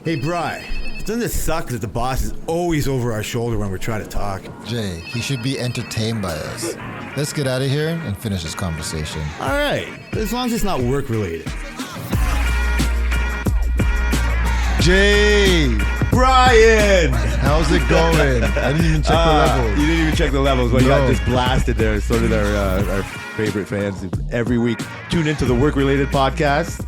Hey, Bri, doesn't it suck that the boss is always over our shoulder when we're trying to talk? Jay, he should be entertained by us. Let's get out of here and finish this conversation. All right, as long as it's not work related. Jay! Brian! How's it going? I didn't even check the levels. You didn't even check the levels. Well, you No. got just blasted there. So did our favorite fans who every week tune into the Work Related podcast.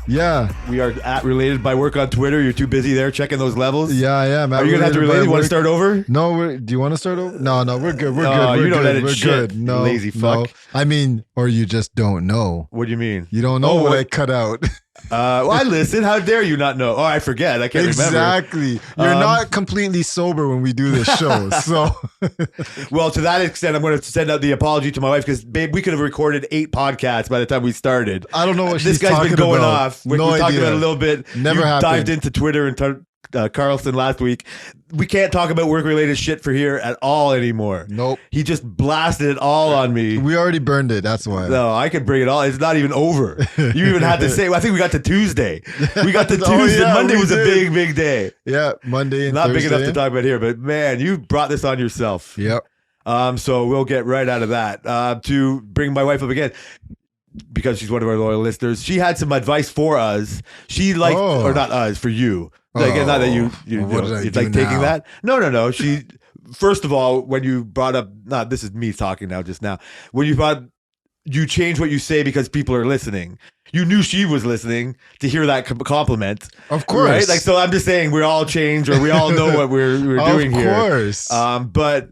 Yeah. We are at Related by Work on Twitter. You're too busy there checking those levels. Yeah, I am. Are you going to have to relate? You want to start over? No, do you want to start over? No, we're good. We're No, good. We're you don't good. edit We're shit, good. No, lazy no. fuck. I mean, or you just don't know. What do you mean? You don't know what I cut out. Well, I listen. How dare you not know? Oh, I forget. I can't remember. Exactly. You're not completely sober when we do this show. So, Well, to that extent, I'm going to send out the apology to my wife because, babe, we could have recorded 8 podcasts by the time we started. I don't know what This she's guy's talking been going about. off. We No talked idea. about it a little bit. Never you happened. dived into Twitter and Carlson last week. We can't talk about work-related shit for here at all anymore. Nope. He just blasted it all on me. We already burned it. That's why. No, I could bring it all. It's not even over. You even had to say, I think we got to Tuesday. We got to Tuesday. Oh, yeah, Monday we was a did. big day. Yeah, Monday and Not Thursday. big enough to talk about here, but man, you brought this on yourself. Yep. So we'll get right out of that. To bring my wife up again, because she's one of our loyal listeners, she had some advice for us. She liked, or not us, for you. Like, not that you What did I you'd do like taking now? that. No. She, first of all, when you brought up, this is me talking now, just now. When you brought, you change what you say because people are listening. You knew she was listening to hear that compliment. Of course. Right? Like, so I'm just saying we all change, or we all know what we're doing here. Of course. But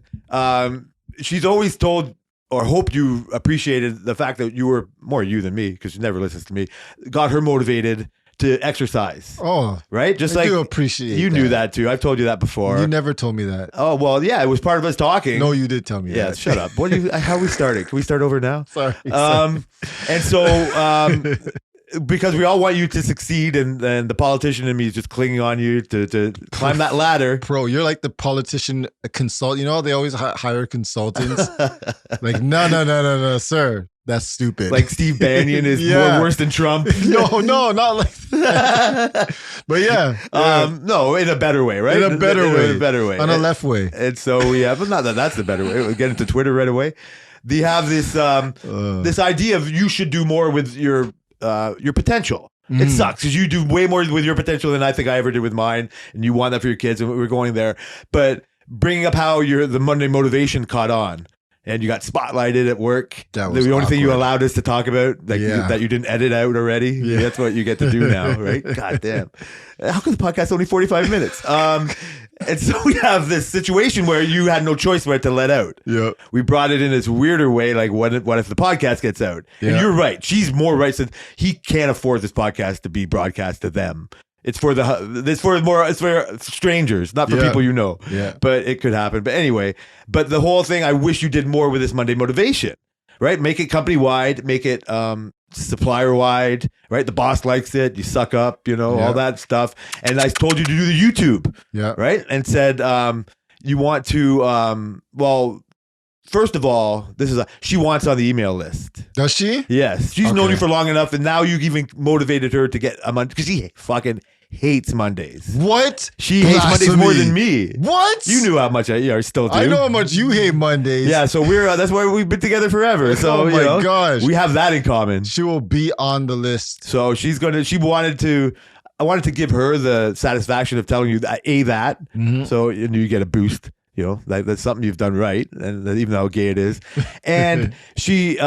she's always told or hoped you appreciated the fact that you were more you than me, because she never listens to me, got her motivated to exercise. Oh, Right? Just I like do appreciate you knew that too. I've told you that before. You never told me that. Oh, well, yeah, it was part of us talking. No, you did tell me Yeah, that. shut up. What do you, how are we starting? Can we start over now? Sorry. And so, because we all want you to succeed, and the politician in me is just clinging on you to climb that ladder. Bro, you're like the politician consult. You know, they always hire consultants. Like, no, sir. That's stupid. Like Steve Bannon is Yeah. more worse than Trump. no, not like that. But yeah. No, in a better way, right? In a better way. In a better way. On a left way. And so we have, but not that that's the better way. We'll get into Twitter right away. They have this this idea of you should do more with your potential. It sucks because you do way more with your potential than I think I ever did with mine, and you want that for your kids, and we're going there. But bringing up how the Monday motivation caught on. And you got spotlighted at work. That was the only thing you awkward. allowed us to talk about, like that you didn't edit out already. Yeah. That's what you get to do now, right? God damn. How come the podcast's only 45 minutes? And so we have this situation where you had no choice but to let out. Yep. We brought it in this weirder way, like what if the podcast gets out? And Yeah. you're right. She's more right. Since he can't afford this podcast to be broadcast to them. It's for strangers, not for Yeah. people you know. Yeah. But it could happen. But anyway, but the whole thing, I wish you did more with this Monday motivation, right? Make it company wide, make it supplier wide, right? The boss likes it. You suck up, all Yeah. that stuff. And I told you to do the YouTube, Yeah. right? And said you want to, first of all, she wants on the email list. Does she? Yes, she's known Okay. you for long enough, and now you've even motivated her to get a Monday because she fucking hates Mondays. What? She hates Mondays more than me. What? You knew how much I still do. I know how much you hate Mondays. Yeah, so we're that's why we've been together forever. So Oh my gosh. we have that in common. She will be on the list. So I wanted to give her the satisfaction of telling you that. So you get a boost. That's something you've done right, and even though how gay it is, and she.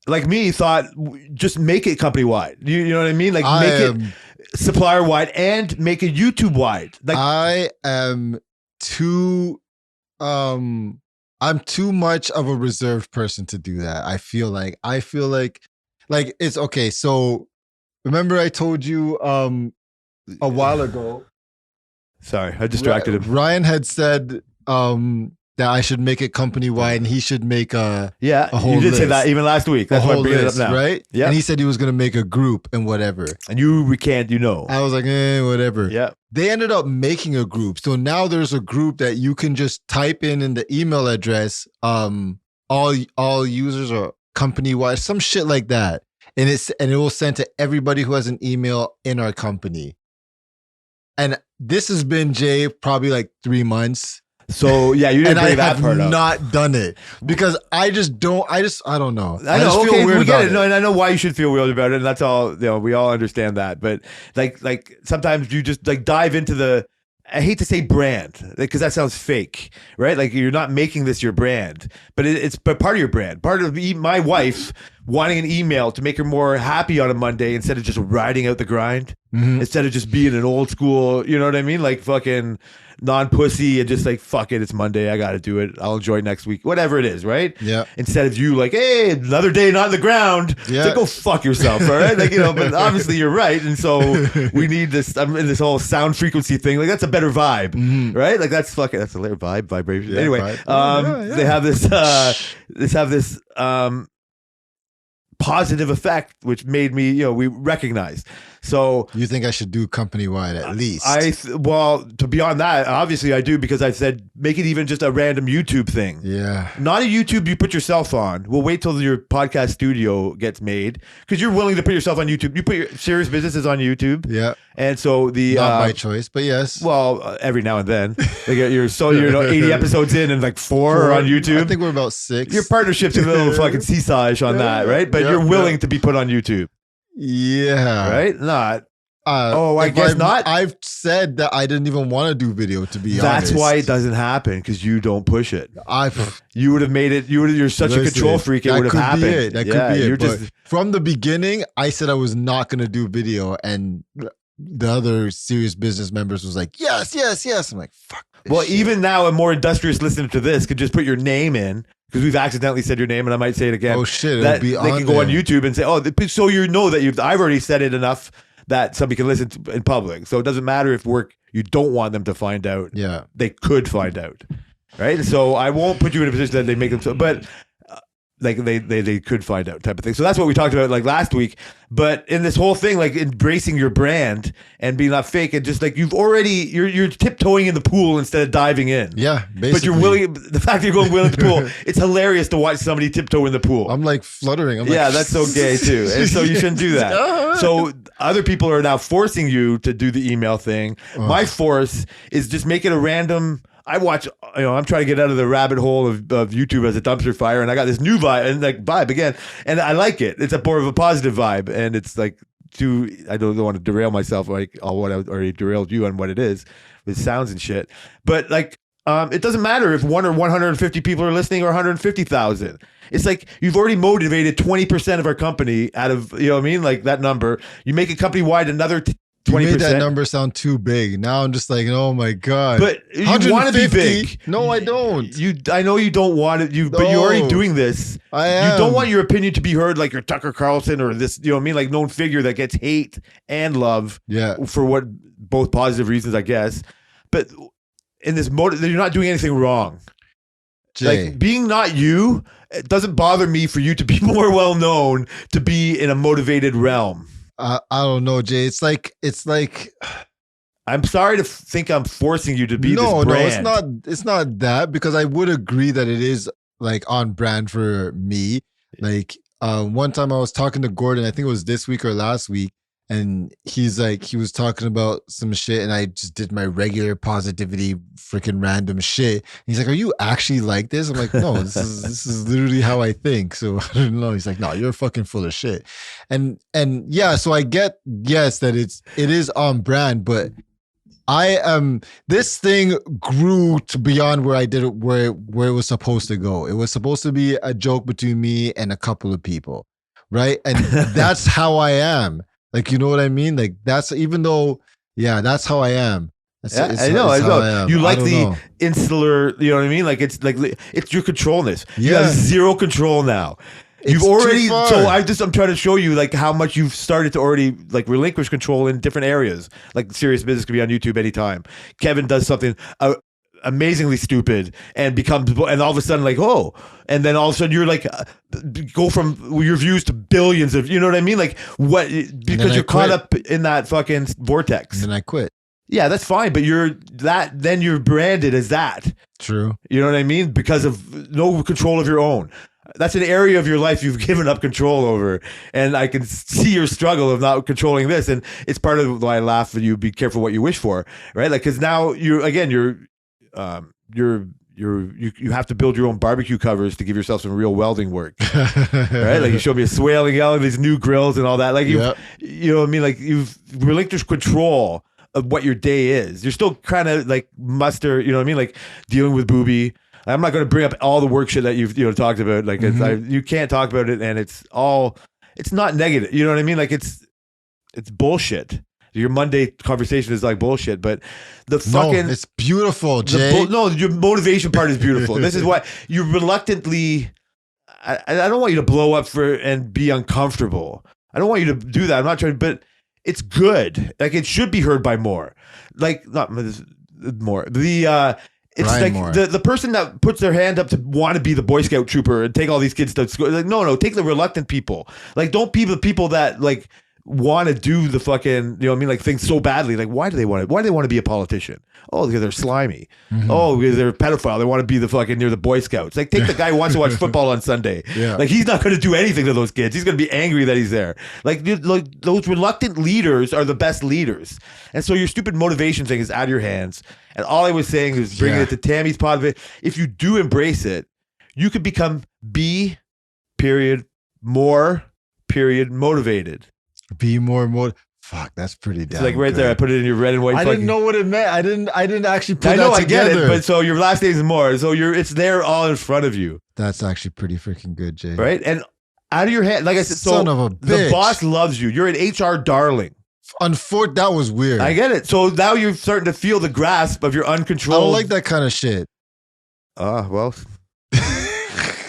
Like me, thought just make it company wide. You know what I mean? Like make it supplier wide and make it YouTube wide. Like I am too I'm too much of a reserved person to do that. I feel like it's okay. So remember I told you a while ago. Sorry, I distracted him. Ryan had said that I should make it company wide and he should make a whole you did say list. that even last week. That's why I'm bringing it up now. Right? Yeah. And he said he was going to make a group and whatever. And you recant, I was like, whatever. Yeah. They ended up making a group. So now there's a group that you can just type in the email address, all users or company wide, some shit like that. And it will send to everybody who has an email in our company. and this has been, Jay, probably like 3 months. So yeah, you didn't And I bring that have part up. not done it because I don't know. I know. just feel Okay, weird we get about it. No, and I know why you should feel weird about it, and that's all. You know, we all understand that. But like sometimes you just like dive into the. I hate to say brand because that sounds fake, right? Like you're not making this your brand, but it's part of your brand. Part of my wife wanting an email to make her more happy on a Monday instead of just riding out the grind, instead of just being an old school. You know what I mean? Like fucking non-pussy and just like fuck it, it's Monday, I gotta do it, I'll enjoy next week, whatever it is, right? Yeah. Instead of you like, hey, another day not in the ground, Yeah. it's like, go fuck yourself, all right? Like, you know, but obviously you're right, and so we need this. I'm in this whole sound frequency thing. Like that's a better vibe, right? Like that's fucking, that's a layer vibration. Yeah, Anyway, vibe. they have this positive effect, which made me, you know, we recognized. So You think I should do company wide at least? well, to beyond that, obviously I do, because I said make it even just a random YouTube thing. Yeah. Not a YouTube you put yourself on. We'll wait till your podcast studio gets made, because you're willing to put yourself on YouTube. You put your serious businesses on YouTube. Yeah. And so the Not by choice, but yes. well, every now and then, like you're 80 episodes in, and like 4 are on YouTube. I think we're about 6. Your partnership's a little fucking seasage on that, right? But Yeah, you're willing yeah. to be put on YouTube, Yeah. right? Not. I if guess not. I've said that I didn't even want to do video, to be That's honest. why it doesn't happen, because you don't push it. I You would have made it. You're such a control freak. It that would have could happened. Be it. That Yeah, could be it. You're But just from the beginning, I said I was not going to do video, and the other serious business members was like, yes, yes, yes. I'm like, fuck. This well. shit. Even now, a more industrious listener to this could just put your name in, because we've accidentally said your name, and I might say it again. Oh shit! That It'll be they on can go on there. YouTube and say, "Oh, so you know that I've already said it enough that somebody can listen to in public." So it doesn't matter if you don't want them to find out. Yeah. They could find out, right? So I won't put you in a position that they make them so, but like they could find out type of thing. So that's what we talked about like last week. But in this whole thing, like embracing your brand and being not fake, and just like you're tiptoeing in the pool instead of diving in. Yeah, basically. But you're willing. The fact that you're going willing to the pool, it's hilarious to watch somebody tiptoe in the pool. I'm like fluttering. I'm Yeah, like, that's so gay too. And so you shouldn't do that. So other people are now forcing you to do the email thing. My force is just make it a random. I watch, I'm trying to get out of the rabbit hole of YouTube as a dumpster fire, and I got this new vibe again, and I like it. It's a more of a positive vibe, and it's like I don't want to derail myself like all what I already derailed you on what it is with sounds and shit. But like, it doesn't matter if 1 or 150 people are listening or 150,000. It's like you've already motivated 20% of our company out of, you know what I mean? Like that number. You make it company wide another 20%. You made that number sound too big. Now I'm just like, oh my god. But you want to be 150? big. No, I don't. I know you don't want it. But you're already No. doing this. I am. You don't want your opinion to be heard like you're Tucker Carlson or this, you know what I mean? Like known figure that gets hate and love Yeah. for what both positive reasons, I guess. But in this mode, you're not doing anything wrong. Jay. Like being not you, it doesn't bother me for you to be more well known, to be in a motivated realm. I don't know, Jay. It's like I'm sorry to think I'm forcing you to be no, this brand. no. It's not that, because I would agree that it is like on brand for me. Like one time I was talking to Gordon, I think it was this week or last week, and he was talking about some shit, and I just did my regular positivity freaking random shit. He's like, "Are you actually like this?" I'm like, "No, this is literally how I think." So I don't know. He's like, "No, you're fucking full of shit." And yeah, so I get, yes, that it is on brand, but this thing grew to beyond where I did it, where it was supposed to go. It was supposed to be a joke between me and a couple of people, right? And that's how I am. Like, you know what I mean? Like that's, even though, yeah, that's how I am. Yeah, I know. how I am. You I like don't the know. insular, you know what I mean? Like it's your controlness. You Yeah. have zero control now. You've It's too already, far. so I'm trying to show you like how much you've started to already like relinquish control in different areas. Like serious business could be on YouTube anytime. Kevin does something amazingly stupid and all of a sudden like, oh, and then all of a sudden you're like, go from your views to billions of, you know what I mean? Like what, because I you're caught quit. up in that fucking vortex. And then I quit. Yeah, that's fine, but then you're branded as that. True. You know what I mean? Because of no control of your own. that's an area of your life you've given up control over, and I can see your struggle of not controlling this, and it's part of why I laugh at you. Be careful what you wish for, right? Like, because now you have to build your own barbecue covers to give yourself some real welding work, right? Like, you showed me a swailing yelling, these new grills and all that. Like, you know what I mean? Like, you've relinquished control of what your day is. You're still kind of like muster, you know what I mean? Like, dealing with Booby. I'm not going to bring up all the work shit that you've talked about. Like, you can't talk about it, and it's not negative. You know what I mean? Like, it's bullshit. Your Monday conversation is like bullshit, but it's beautiful, Jay. Your motivation part is beautiful. This is why you reluctantly. I don't want you to blow up and be uncomfortable. I don't want you to do that. I'm not trying, but it's good. Like, it should be heard by more. Like, not more. It's Brian like Moore. the person that puts their hand up to want to be the Boy Scout trooper and take all these kids to school. Like, no, take the reluctant people. Like, don't be the people that like want to do the fucking, you know what I mean, like, things so badly. Like, why do they want to be a politician? Oh, because they're slimy. Oh, because they're a pedophile. They want to be the fucking near the Boy Scouts. Like, take the guy who wants to watch football on Sunday. Yeah. Like, he's not going to do anything to those kids. He's going to be angry that he's there. Like, those reluctant leaders are the best leaders. And so your stupid motivation thing is out of your hands. And all I was saying is bringing it to Tammy's part of it. If you do embrace it, you could become motivated. Be more. Fuck, that's pretty damn. It's like right good. there. I put it in your red and white. I didn't know what it meant. I didn't actually put I know, that together. I get it, but so your last name is Moore. So it's there all in front of you. That's actually pretty freaking good, Jay. Right? And out of your hand, like I said, Son of a the bitch. boss loves you. You're an HR darling. That was weird. I get it. So now you're starting to feel the grasp of your uncontrolled. I don't like that kind of shit. Well.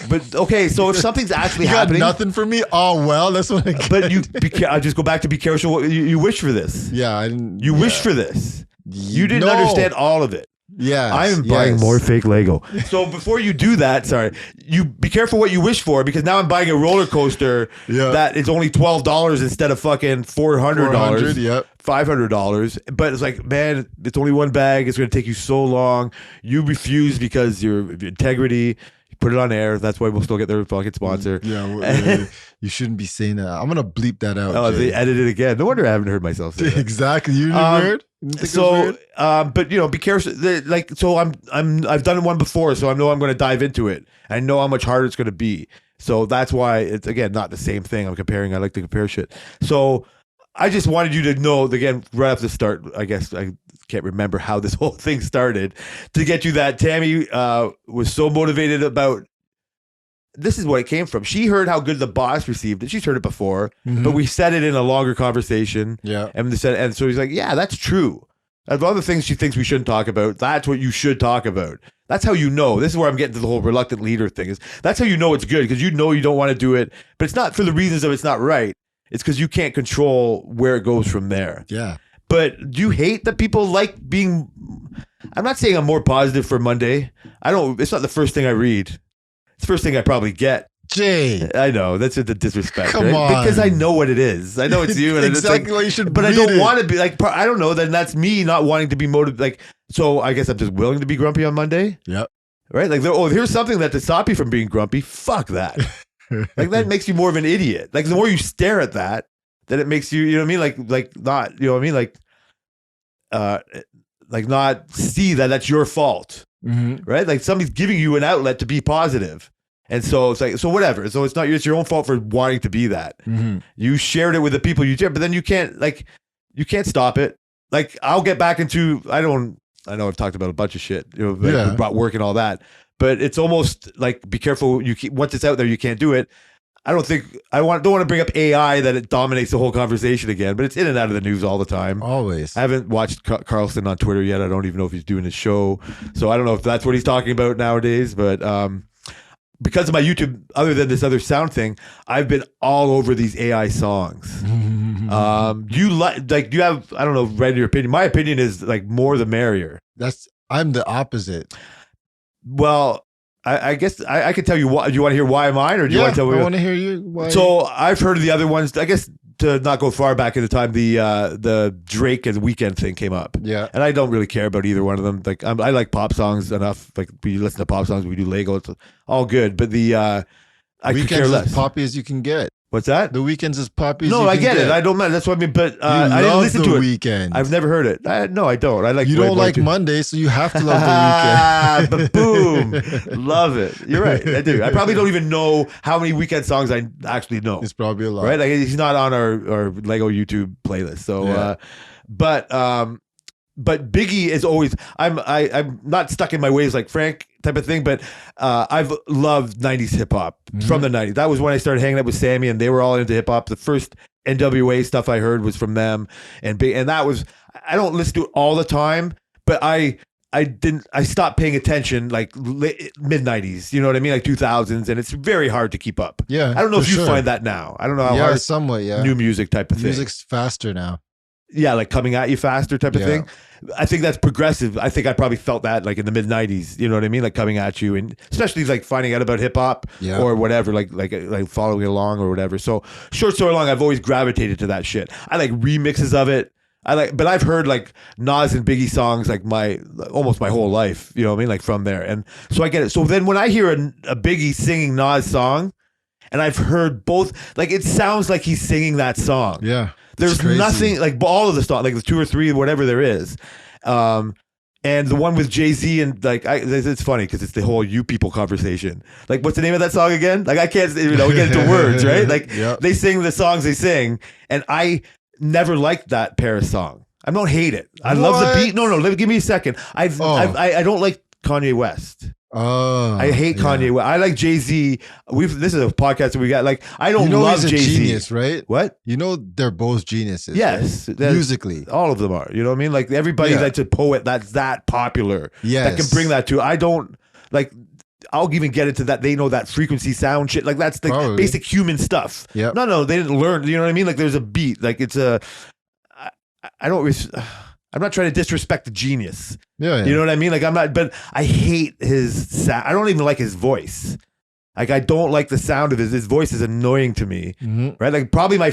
But okay, so if something's actually You got happening, nothing for me. Oh well, that's what I. but I just go back to be careful. You wish for this. Yeah, I didn't. You wish for this. You didn't understand all of it. Yeah, I am buying more fake Lego. So before you do that, you be careful what you wish for, because now I'm buying a roller coaster that is only $12 instead of fucking $400. Yep. $500. But it's like, man, it's only one bag. It's going to take you so long. You refuse because your integrity. Put it on air. That's why we'll still get their fucking sponsor. Yeah, you shouldn't be saying that. I'm gonna bleep that out. Oh, Jay. they edited it again. No wonder I haven't heard myself say that. Exactly. You didn't heard? You didn't think it was weird? But you know, be careful. Like, so I've done one before, so I know I'm going to dive into it. I know how much harder it's going to be. So that's why it's, again, not the same thing. I'm comparing. I like to compare shit. So I just wanted you to know, again, right off the start. I guess I can't remember how this whole thing started, to get you that Tammy was so motivated about. This is what it came from. She heard how good the boss received it. She's heard it before, but we said it in a longer conversation. Yeah. And so he's like, yeah, that's true. Of other things she thinks we shouldn't talk about, that's what you should talk about. That's how you know. This is where I'm getting to the whole reluctant leader thing. That's how you know it's good, because you know you don't want to do it, but it's not for the reasons of it's not right. It's because you can't control where it goes from there. Yeah. But do you hate that people like being... I'm not saying I'm more positive for Monday. It's not the first thing I read. It's the first thing I probably get. Jay. I know, that's the disrespect. Come right? on. Because I know what it is. I know it's you. And Exactly what you should But I read don't it. want to be like, I don't know, then that's me not wanting to be motivated. Like, so I guess I'm just willing to be grumpy on Monday. Yep. Right? Like, here's something that to stop you from being grumpy. Fuck that. Like, that makes you more of an idiot. Like, the more you stare at that, then it makes you, you know what I mean? Like not, you know what I mean? Like not see that that's your fault. Right? Like, somebody's giving you an outlet to be positive. And so it's like, so whatever. So it's your own fault for wanting to be that. You shared it with the people you did, but then you can't stop it. Like, I'll get back into, I know I've talked about a bunch of shit, you know, like about work and all that, but it's almost like, be careful. Once it's out there, you can't do it. I don't want to bring up AI, that it dominates the whole conversation again, but it's in and out of the news all the time. Always. I haven't watched Carlson on Twitter yet. I don't even know if he's doing his show. So I don't know if that's what he's talking about nowadays, but, because of my YouTube, other than this other sound thing, I've been all over these AI songs. Do you have, I don't know, read your opinion? My opinion is like, more the merrier. I'm the opposite. Well, I guess I could tell you why. Do you want to hear why mine, or do you want to tell me? I want to hear you. Why? So I've heard of the other ones. I guess to not go far back in the time, the Drake and Weeknd thing came up. Yeah. And I don't really care about either one of them. Like, I like pop songs enough. Like, we listen to pop songs, we do Lego. It's all good. But the I could care Weekends less. as poppy as you can get. What's that? The Weekends as poppy as No, you I can get get. it. I don't mind. That's what I mean. But You I didn't love listen the to it. Weekend. I've never heard it. No, I don't. I like. You Way don't Boy like too. Monday, so you have to love the But boom, love it. You're right. I do. I probably don't even know how many Weekend songs I actually know. weekend. It's probably a lot. Right? Like he's not on our Lego YouTube playlist. So, Yeah. but Biggie is always. I'm not stuck in my ways like Frank type of thing. But I've loved '90s hip hop from the '90s. That was when I started hanging out with Sammy, and they were all into hip hop. The first NWA stuff I heard was from them, and that was. I don't listen to it all the time, but I stopped paying attention like mid '90s. You know what I mean, like 2000s, and it's very hard to keep up. Yeah. I don't know for if you sure. find that now. I don't know how Yeah, hard somewhat. Yeah. new music type of thing. Music's faster now. Yeah, like coming at you faster type of Yeah. thing. I think that's progressive. I think I probably felt that like in the mid '90s. You know what I mean? Like coming at you, and especially like finding out about hip hop Yeah. or whatever, like following along or whatever. So short story long, I've always gravitated to that shit. I like remixes of it. But I've heard like Nas and Biggie songs like almost my whole life. You know what I mean? Like from there, and so I get it. So then when I hear a Biggie singing Nas song, and I've heard both, like it sounds like he's singing that song. Yeah. There's It's crazy. nothing like all of the stuff, like the 2 or 3, whatever there is. And the one with Jay-Z and like, it's funny because it's the whole "you people" conversation. Like, what's the name of that song again? Like, I can't, we get into words, right? Like, Yep. they sing the songs they sing, and I never liked that Paris song. I don't hate it. I love the What? beat. No, give me a second. I don't like Kanye West. Oh, I hate yeah. Kanye West. I like Jay-Z. This is a podcast that we got. Like, I don't You know love he's a Jay-Z. genius, right? What? You know they're both geniuses. Yes, right? that- musically. All of them are. You know what I mean? Like everybody Yeah. that's a poet that's that popular Yes. that can bring that to. I don't like. I'll even get into that. They know that frequency sound shit. Like that's the Probably. basic human stuff. Yep. No, they didn't learn. You know what I mean? Like there's a beat. Like it's a. I don't. I'm not trying to disrespect the genius. Yeah. You know what I mean? Like I'm not. But I hate his sound. I don't even like his voice. Like I don't like the sound of his voice is annoying to me. Mhm. Right? Like probably one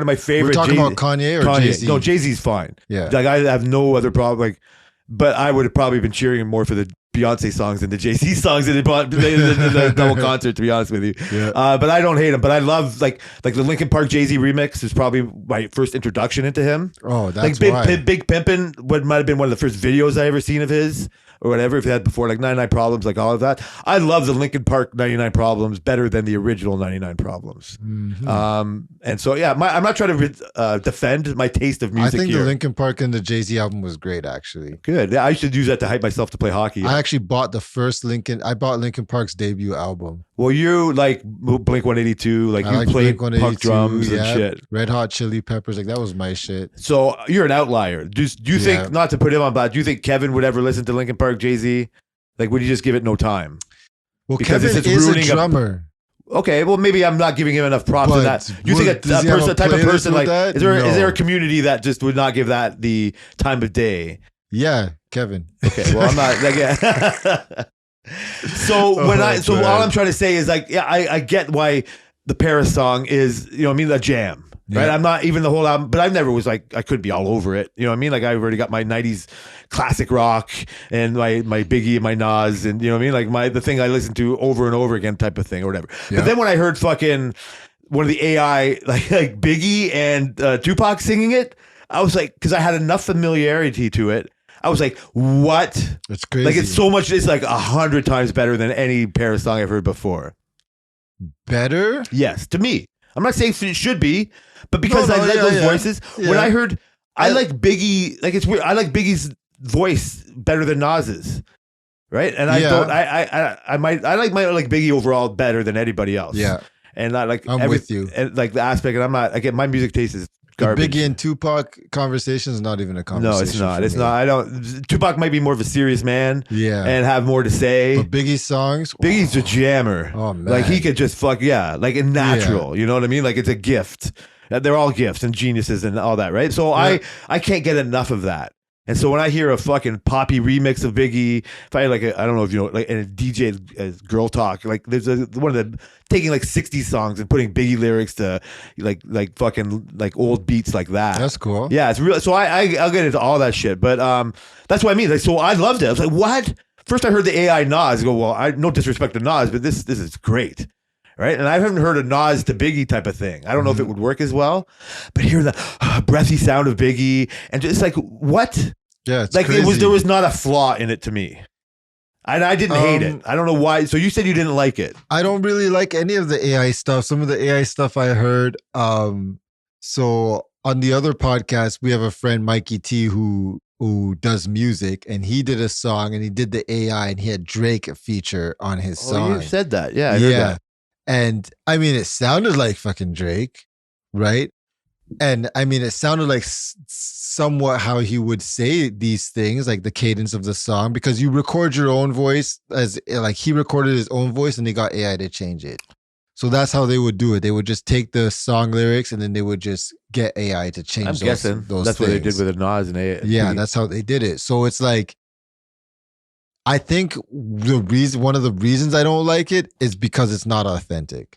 of my We're favorite. talking about Kanye or Jay-Z? No, Jay-Z's fine. Yeah. Like I have no other problem. Like, but I would have probably been cheering more for the Beyonce songs than the Jay-Z songs in the double concert. To be honest with you, Yeah. but I don't hate him. But I love like the Linkin Park Jay-Z remix is probably my first introduction into him. Oh, Like that's why. Big Pimpin' what might have been one of the first videos I ever seen of his. Or whatever, if he had before, like 99 Problems, like all of that. I love the Linkin Park 99 Problems better than the original 99 Problems. Mhm. And so, yeah, I'm not trying to defend my taste of I music think here. the Linkin Park and the Jay-Z album was great, actually. Good. Yeah, I should use that to hype myself to play hockey. I actually bought the first I bought Linkin Park's debut album. Well, you like Blink 182, like I you like played Blink-182, punk drums and yeah. shit. Red Hot Chili Peppers, like that was my shit. So you're an outlier. Do you Yeah. think, not to put him on, but do you think Kevin would ever listen to Linkin Park, Jay-Z? Like, would you just give it no time? Well, Because Kevin it's is a ruining a- drummer. Okay, well, maybe I'm not giving him enough props in But that. You think does he have a type of playlist person with like that? is there No. a community that just would not give that the time of day? Yeah, Kevin. Okay, well, I'm not like yeah. So Oh, all man. I'm trying to say is like, yeah, I get why the Paris song is, you know what I mean, a jam. Right, Yeah. I'm not even the whole album, but I never was like I could be all over it. You know what I mean? Like I already got my '90s classic rock and my Biggie and my Nas and you know what I mean? Like the thing I listen to over and over again type of thing or whatever. Yeah. But then when I heard fucking one of the AI like Biggie and Tupac singing it, I was like, because I had enough familiarity to it. I was like, what? It's crazy. Like it's so much. It's like 100 times better than any Paris song I've heard before. better. Yes, to me. I'm not saying it should be, but because No, I like yeah, those yeah. voices. When Yeah. I heard, I like Biggie. Like it's weird. I like Biggie's voice better than Nas's, right? And I Yeah. don't. I like Biggie overall better than anybody else. Yeah, and I like I'm with you. And like the aspect, and I'm not. Again, my music taste is the garbage. Biggie and Tupac conversation is not even a conversation. No, it's not. for It's me. not. I don't. Tupac might be more of a serious man Yeah, and have more to say. but Biggie's songs. Biggie's a jammer. Oh man, Like he could just like a natural, you know what I mean? Like it's a gift. They're all gifts and geniuses and all that, right? So Yeah. I can't get enough of that. And so when I hear a fucking poppy remix of Biggie, if I like I don't know if you know, like and a DJ Girl Talk, like there's one of the taking like 60 songs and putting Biggie lyrics to like fucking like old beats like that. That's cool. Yeah, it's real. So I'll get into all that shit, but that's what I mean. Like, so I loved it. I was like, what? First, I heard the AI Nas. I go, well, no disrespect to Nas, but this is great, right? And I haven't heard a Nas to Biggie type of thing. I don't know if it Mm-hmm. would work as well, but hear the breathy sound of Biggie and just like what? Yeah, it's Like crazy. there was not a flaw in it to me. And I didn't hate it. Um, I don't know why. So you said you didn't like it. I don't really like any of the AI stuff. Some of the AI stuff I heard. So on the other podcast, we have a friend, Mikey T, who does music, and he did a song and he did the AI and he had Drake feature on his song. Oh, you said that. Yeah, I heard that. And I mean, it sounded like fucking Drake, right? And I mean, it sounded like somewhat how he would say these things, like the cadence of the song, because you record your own voice as like he recorded his own voice and they got AI to change it. So that's how they would do it. They would just take the song lyrics and then they would just get AI to change I'm those, guessing those that's things. what they did with the Nas and A. Yeah, that's how they did it. So it's like, I think one of the reasons I don't like it is because it's not authentic.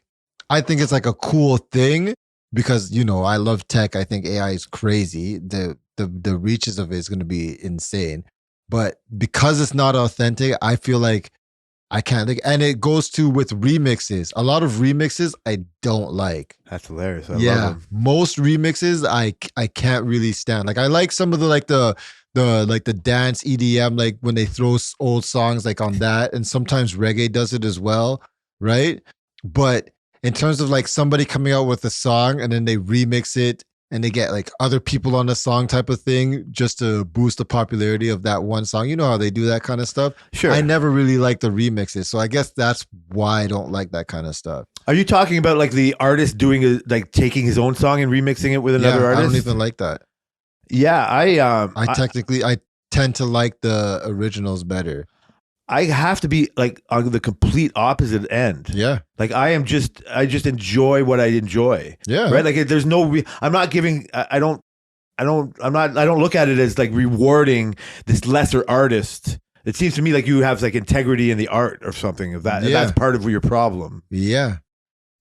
I think it's like a cool thing because, you know, I love tech. I think AI is crazy. The reaches of it is going to be insane. But because it's not authentic, I feel like I can't think. And it goes to with remixes. A lot of remixes I don't like. That's hilarious. I love them. Most remixes I can't really stand. Like I like some of the dance EDM, like when they throw old songs like on that, and sometimes reggae does it as well, right? But in terms of like somebody coming out with a song and then they remix it and they get like other people on the song type of thing just to boost the popularity of that one song. You know how they do that kind of stuff? Sure. I never really like the remixes. So I guess that's why I don't like that kind of stuff. Are you talking about like the artist doing like taking his own song and remixing it with another artist? I don't even like that. Yeah, I tend to like the originals better. I have to be like on the complete opposite end. Yeah. Like I just enjoy what I enjoy. Yeah. Right. Like there's no, I'm not giving, I don't look at it as like rewarding this lesser artist. It seems to me like you have like integrity in the art or something of that. And Yeah. that's part of your problem. Yeah.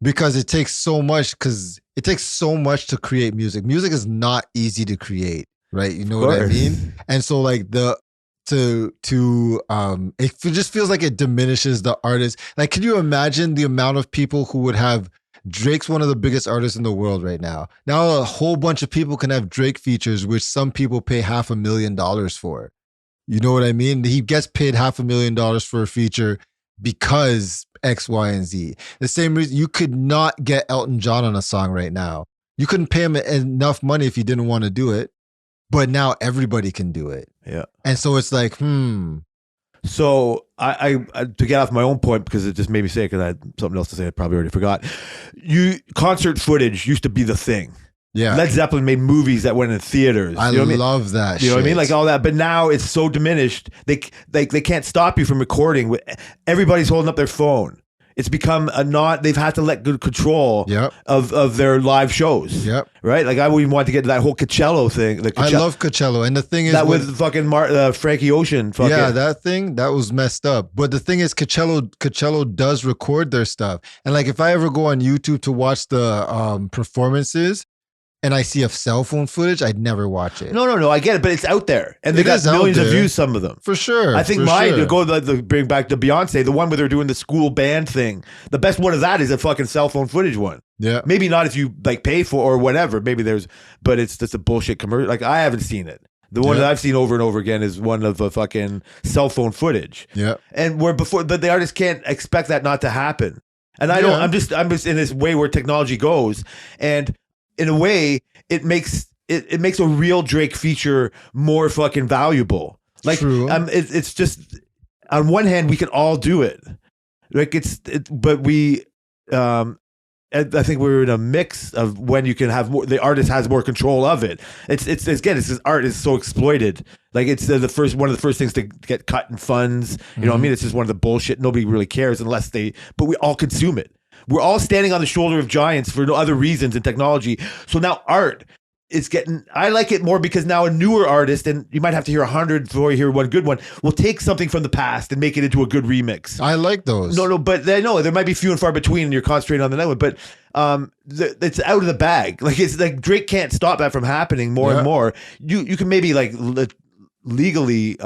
Because it takes so much to create music. Music is not easy to create, right? You know what I mean? And so like it just feels like it diminishes the artist. Like, can you imagine the amount of people who would have Drake's one of the biggest artists in the world right now. Now a whole bunch of people can have Drake features, which some people pay $500,000 for. You know what I mean? He gets paid $500,000 for a feature because X, Y, and Z. The same reason you could not get Elton John on a song right now. You couldn't pay him enough money if you didn't want to do it. But now everybody can do it. Yeah. And so it's like, So I to get off my own point, because it just made me say it, because I had something else to say I probably already forgot. Concert footage used to be the thing. Yeah. Led Zeppelin made movies that went in theaters. I You know what love that. You know what I mean? shit. Like all that. But now it's so diminished. They can't stop you from recording. Everybody's holding up their phone. It's become they've had to let go control Yep. of their live shows. Yep. Right? Like I wouldn't even want to get to that whole Coachella thing. I love Coachella. And the thing is that with fucking Frankie Ocean. yeah, that thing, that was messed up. But the thing is, Coachella does record their stuff. And like, if I ever go on YouTube to watch the performances and I see a cell phone footage, I'd never watch it. No, I get it, but it's out there, and they It got is out millions of there. views. Some of them, For sure. I think for mine sure. to go the bring back to Beyonce, the one where they're doing the school band thing. The best one of that is a fucking cell phone footage one. Yeah. Maybe not if you like pay for or whatever. Maybe but it's just a bullshit commercial. Like I haven't seen it. The one Yeah. that I've seen over and over again is one of the fucking cell phone footage. Yeah. And but the artist can't expect that not to happen. And I Yeah. don't. I'm just in this way where technology goes, and in a way, it makes a real Drake feature more fucking valuable. Like, True. it's just on one hand we can all do it, like but we, I think we're in a mix of when you can have more. The artist has more control of it. It's this art is so exploited. Like it's one of the first things to get cut in funds. You know what I mean? It's just one of the bullshit. Nobody really cares unless but we all consume it. We're all standing on the shoulder of giants for no other reasons in technology. So now art is I like it more because now a newer artist, and you might have to hear 100 before you hear one good one, will take something from the past and make it into a good remix. I like those. No, but there might be few and far between, and you're concentrating on the next one. But it's out of the bag. Like it's like Drake can't stop that from happening more and more. You can maybe like legally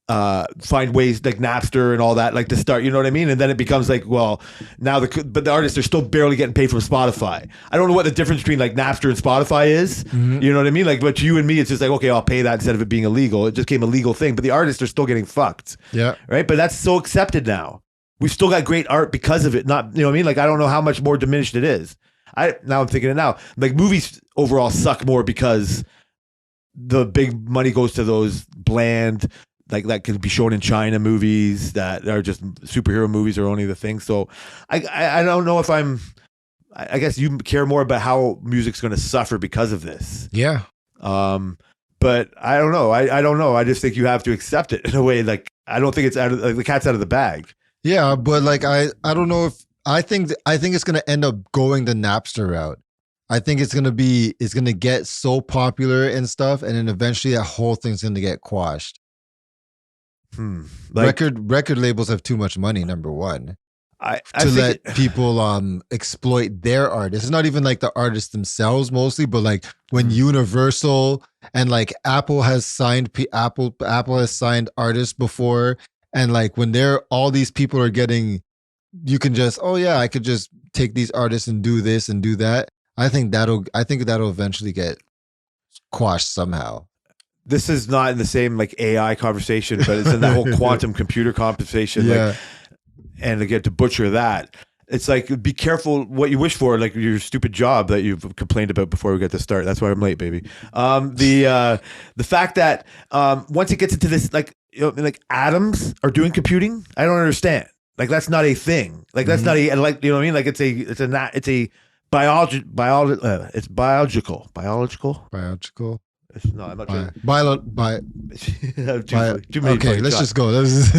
find ways like Napster and all that, like to start, you know what I mean? And then it becomes like, well, now but the artists are still barely getting paid from Spotify. I don't know what the difference between like Napster and Spotify is. You know what I mean? Like, but you and me, it's just like, okay, I'll pay that instead of it being illegal. It just became a legal thing, but the artists are still getting fucked. Yeah. Right. But that's so accepted now. We've still got great art because of it. Not, you know what I mean? Like, I don't know how much more diminished it is. Now I'm thinking it now. Like, movies overall suck more because the big money goes to those bland, like that could be shown in China movies that are just superhero movies are only the thing. So I don't know if I guess you care more about how music's going to suffer because of this. Yeah. But I don't know. I don't know. I just think you have to accept it in a way. Like, I don't think it's out of like, the cat's out of the bag. Yeah, but like I don't know if I think it's gonna end up going the Napster route. I think it's gonna get so popular and stuff, and then eventually that whole thing's gonna get quashed. Like, Record labels have too much money, number one, I to think let people exploit their art. It's not even like the artists themselves mostly, but like when Universal and like Apple has signed Apple has signed artists before, and like when all these people are getting, you can just, oh yeah, I could just take these artists and do this and do that. I think that'll eventually get quashed somehow. this is not in the same like AI conversation, but it's in that whole quantum computer conversation. Yeah. Like, and to get to butcher that, it's like, be careful what you wish for, like your stupid job that you've complained about before we get to start. That's why I'm late, baby. The fact that once it gets into this, like, you know, like atoms are doing computing, I don't understand. Like, that's not a thing. Like, that's not a, like, you know what I mean? Like, it's a biological. It's, no, I'm not sure. Okay, let's just go.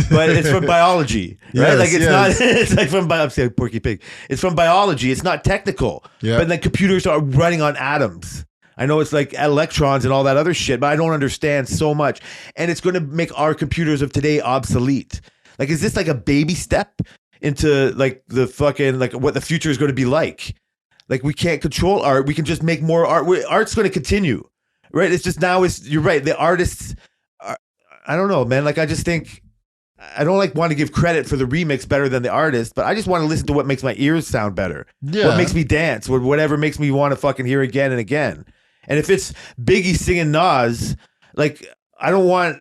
But it's from biology, right? Yes, Like, it's yes. not. It's like from I'm saying Porky Pig. It's from biology. It's not technical. Yeah. But then computers are running on atoms. I know it's like electrons and all that other shit, but I don't understand so much. And it's going to make our computers of today obsolete. Like, is this like a baby step into like the fucking, like what the future is going to be like? Like, we can't control art. We can just make more art. Art's going to continue, right? It's just now you're right. The artists are, I don't know, man. Like, I just think, I don't like want to give credit for the remix better than the artist, but I just want to listen to what makes my ears sound better. Yeah. What makes me dance, or whatever makes me want to fucking hear again and again. And if it's Biggie singing Nas, like, I don't want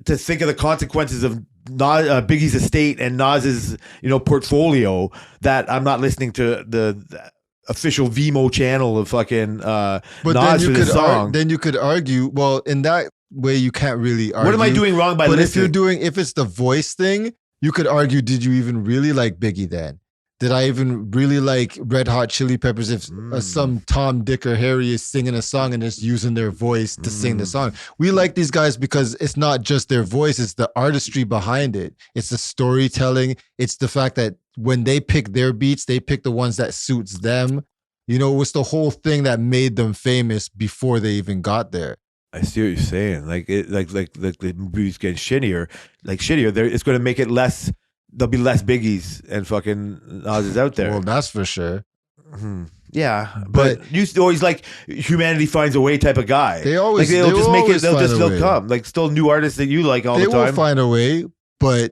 to think of the consequences of Biggie's estate and Nas's, you know, portfolio, that I'm not listening to the official Vimo channel of fucking But Nas for this song. then you could argue, well, in that way you can't really argue. What am I doing wrong by But listening? if it's the voice thing, you could argue, did you even really like Biggie then? Did I even really like Red Hot Chili Peppers if some Tom, Dick, or Harry is singing a song and just using their voice to sing the song? We like these guys because it's not just their voice, it's the artistry behind it. It's the storytelling. It's the fact that when they pick their beats, they pick the ones that suits them. You know, it was the whole thing that made them famous before they even got there. I see what you're saying. Like, the movie's getting shittier. Like, shittier. It's going to make it less. There'll be less Biggies and fucking Nas out there. Well, that's for sure. Yeah, but you always like humanity finds a way type of guy. They always like, they'll just make it. They'll way. come. Like, still new artists that you like all They the time. will find a way, but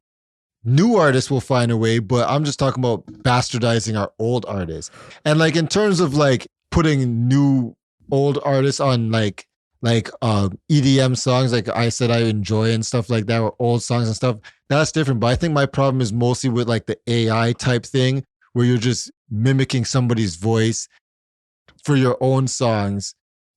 new artists will find a way. But I'm just talking about bastardizing our old artists. And like, in terms of like putting new old artists on like EDM songs, like I said I enjoy and stuff like that, or old songs and stuff, that's different. But I think my problem is mostly with like the AI type thing, where you're just mimicking somebody's voice for your own songs,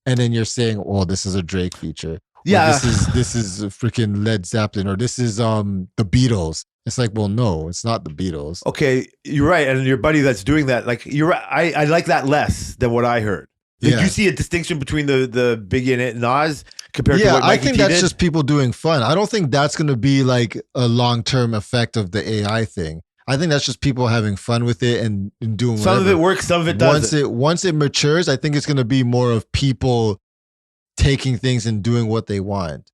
and then you're saying, "Oh, this is a Drake feature." Yeah, this is a freaking Led Zeppelin, or this is the Beatles. It's like, well, no, it's not the Beatles. Okay, you're right, and your buddy that's doing that, like, you're right. I like that less than what I heard. Did you see a distinction between the Biggie and Nas compared to what Mikey I think T that's did? just people doing fun. I don't think that's going to be like a long-term effect of the AI thing. I think that's just people having fun with it and doing whatever. Some of it works, some of it doesn't. Once it matures, I think it's going to be more of people taking things and doing what they want.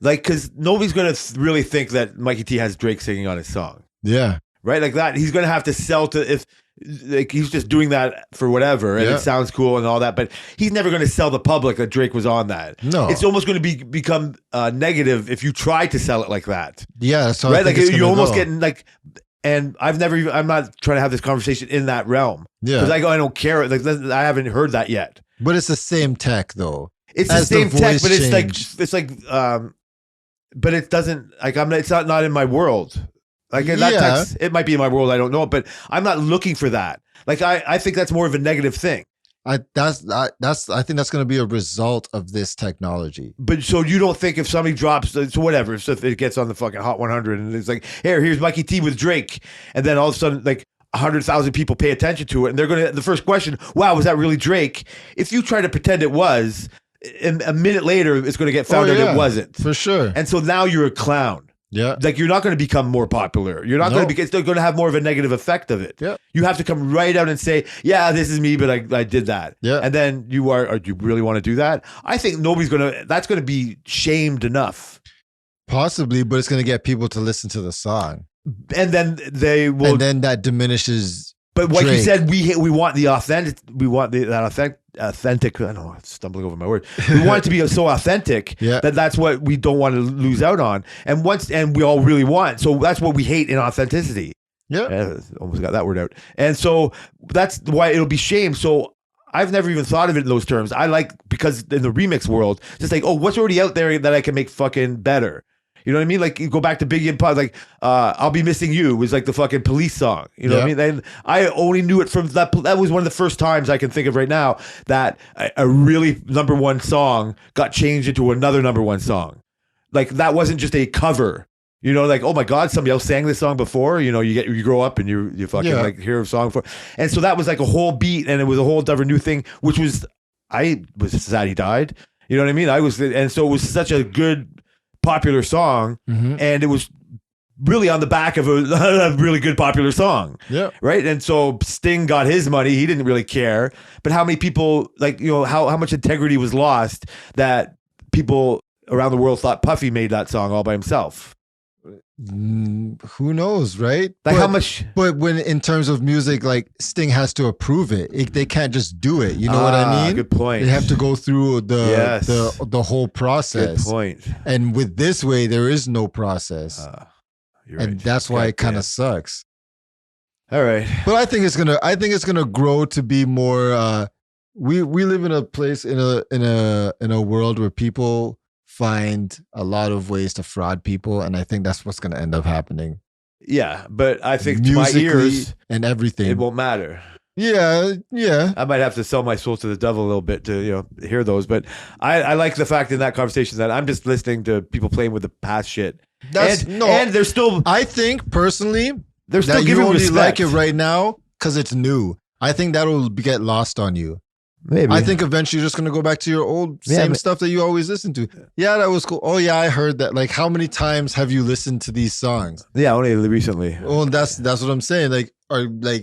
Like, because nobody's going to really think that Mikey T has Drake singing on his song. Yeah. Right? Like that. He's going to have to sell to, if like he's just doing that for whatever, and Yeah. it sounds cool and all that. But he's never going to sell the public that Drake was on that. No. It's almost going to become negative if you try to sell it like that, Yeah, so right? I think Like it's you're gonna almost go. getting like. And I'm not trying to have this conversation in that realm Yeah, because I don't care. Like I haven't heard that yet. but it's the same tech though. It's As the the same tech, voice but changed. it's like, but it doesn't like it's not in my world. Like that Yeah. text, it might be in my world. I don't know, but I'm not looking for that. Like I think that's more of a negative thing. I think that's going to be a result of this technology. But so you don't think if somebody drops, so whatever, if it gets on the fucking Hot 100 and it's like, here's Mikey T with Drake, and then all of a sudden like 100,000 people pay attention to it, and they're gonna the first question, wow, was that really Drake? If you try to pretend it was, a minute later it's going to get found out yeah, it wasn't, for sure. and so now you're a clown. Yeah, Like you're not going to become more popular. You're not going to be. It's going to have more of a negative effect of it. Yeah. You have to come right out and say, "Yeah, this is me, but I did that." Yeah. And then you are. Or do you really want to do that? I think nobody's going to. That's going to be shamed enough. possibly, but it's going to get people to listen to the song, And then they will. and then that diminishes. but like you Drake. said, we want the authentic. We want that authentic. I don't know. I'm stumbling over my word. We want it to be so authentic Yeah. that's what we don't want to lose out on. And we all really want. So that's what we hate in authenticity. Yeah, Yeah, almost got that word out. And so that's why it'll be shamed. So I've never even thought of it in those terms. I like, because in the remix world, just like, oh, what's already out there that I can make fucking better? You know what I mean? Like you go back to Biggie and Pop, like I'll Be Missing You was like the fucking Police song. You know what I mean? And I only knew it from that. That was one of the first times I can think of right now that a really number one song got changed into another number one song. Like that wasn't just a cover. You know, like, oh my God, somebody else sang this song before. You know, you grow up and you fucking like hear a song before. And so that was like a whole beat, and it was a whole different new thing, which was, I was sad he died. You know what I mean? And so it was such a good, popular song, and it was really on the back of a really good popular song. yeah, Right. And so Sting got his money. He didn't really care. But how many people, like, you know, how much integrity was lost that people around the world thought Puffy made that song all by himself? Who knows, right? Like how much? But when in terms of music, like Sting has to approve it. They can't just do it. You know what I mean? Good point. They have to go through the whole Good process. point. And with this way, there is no process, You're and right. that's why it kind Goddamn. of sucks. All right. But I think it's gonna grow to be more. We live in a place in a world where people find a lot of ways to fraud people, and I think that's what's gonna end up happening. Yeah, but I think to my Musically ears, and everything. it won't matter. Yeah. I might have to sell my soul to the devil a little bit to hear those, but I like the fact in that conversation that I'm just listening to people playing with the past shit. And they're still I think personally they're still that you giving only respect. like it right now because it's new. I think that'll get lost on you. Maybe I think eventually you're just gonna go back to your old same stuff that you always listen to. Yeah, that was cool. Oh yeah, I heard that. Like, how many times have you listened to these songs? only recently. Well, that's what I'm saying. Like,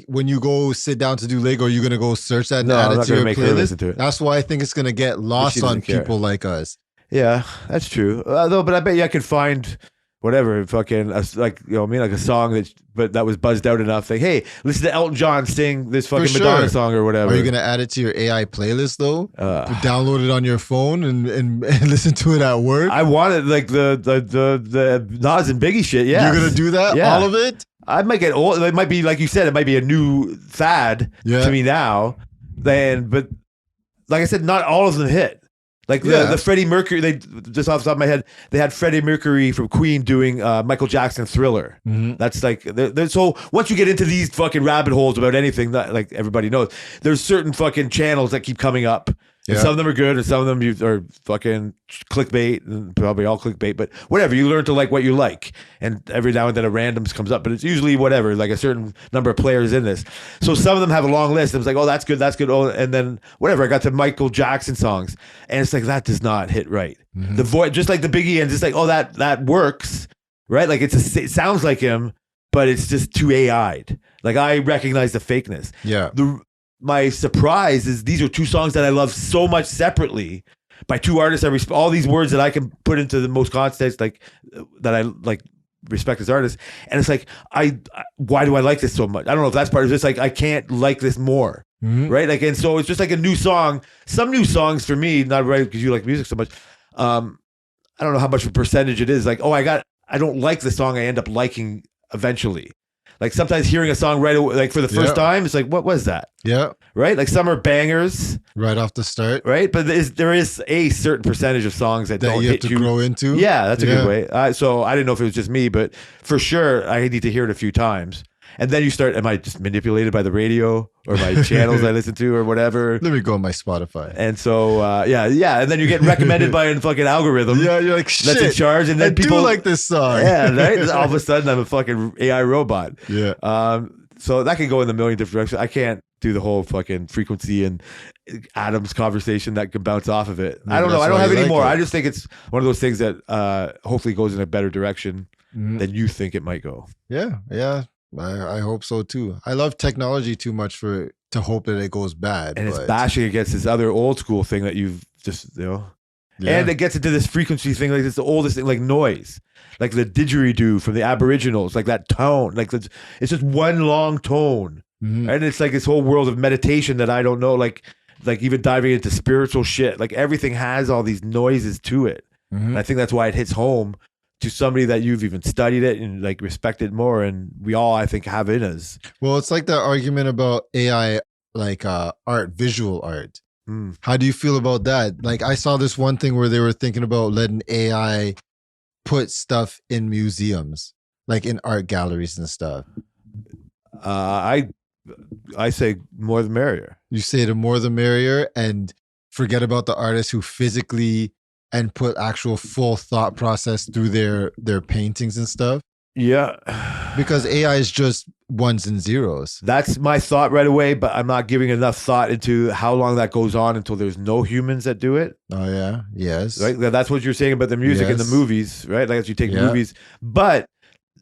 when you go sit down to do Lego, are you gonna go search that and No, add I'm it not to gonna your make her playlist? listen to it. That's why I think it's gonna get lost doesn't on care. people like us. Yeah, that's true. Though, but I bet you I could find whatever fucking like a song that was buzzed out enough. Like, hey, listen to Elton John sing this fucking For Madonna sure. song or whatever. Are you gonna add it to your AI playlist though? Uh, To download it on your phone and listen to it at work? I wanted like the Nas and Biggie shit. Yeah, You're gonna do that? Yeah. All of it? I might get old. It might be like you said. It might be a new fad Yeah. to me now. But like I said, not all of them hit. Like Yeah. the Freddie Mercury. They just off the top of my head, they had Freddie Mercury from Queen doing Michael Jackson Thriller. Mhm. That's like so. Once you get into these fucking rabbit holes about anything that like everybody knows, there's certain fucking channels that keep coming up. And Yeah. some of them are good, and some of them are fucking clickbait, and probably all clickbait. But whatever, you learn to like what you like, and every now and then a randoms comes up, but it's usually whatever, like a certain number of players in this. So some of them have a long list. And it's like, oh, that's good, that's good. Oh, and then whatever, I got to Michael Jackson songs, and it's like that does not hit right. Mhm. The voice, just like the Biggie, and just like, oh, that works, right? Like it sounds like him, but it's just too AI'd. Like I recognize the fakeness. Yeah. My surprise is these are two songs that I love so much separately by two artists. All these words that I can put into the most context, like that I like respect as artists. And it's like, why do I like this so much? I don't know if that's part of it. It's like, I can't like this more. Right. Like, and so it's just like a new song. Some new songs for me, not right because you like music so much. I don't know how much of a percentage it is. Like, I don't like the song. I end up liking eventually. Like sometimes hearing a song right away, like for the first time, it's like, what was that? Yeah. Right? Like some are bangers. Right off the start. Right? But there is a certain percentage of songs that don't you have hit to you. grow into. Yeah, that's a good way. So I didn't know if it was just me, but for sure, I need to hear it a few times. And then you start, am I just manipulated by the radio or my channels I listen to or whatever? Let me go on my Spotify. And so, and then you get recommended by a fucking algorithm. Yeah, you're like, shit. That's in charge. And then I people do like this song. Yeah, right? All of a sudden, I'm a fucking AI robot. Yeah. So that can go in a million different directions. I can't do the whole fucking frequency and atoms conversation that can bounce off of it. Maybe I don't know. that's I don't why have you any like more. it. I just think it's one of those things that hopefully goes in a better direction than you think it might go. Yeah. I hope so too. I love technology too much to hope that it goes bad. And it's but- bashing against this other old school thing that you've just, Yeah. And it gets into this frequency thing, like it's the oldest thing, like noise, like the didgeridoo from the Aboriginals, like that tone, like it's just one long tone, and it's like this whole world of meditation that I don't know, like even diving into spiritual shit, like everything has all these noises to it. And I think that's why it hits home to somebody that you've even studied it and like respected more, and we all, I think, have in us. Well, it's like that argument about AI, like art, visual art. How do you feel about that? Like I saw this one thing where they were thinking about letting AI put stuff in museums, like in art galleries and stuff. I say more the merrier. You say the more the merrier, and forget about the artists who physically and put actual full thought process through their paintings and stuff. Yeah. Because AI is just ones and zeros. That's my thought right away, but I'm not giving enough thought into how long that goes on until there's no humans that do it. Oh yeah. Yes. Right? That's what you're saying about the music and the Yes. movies, right? Like as you take Yeah. movies, but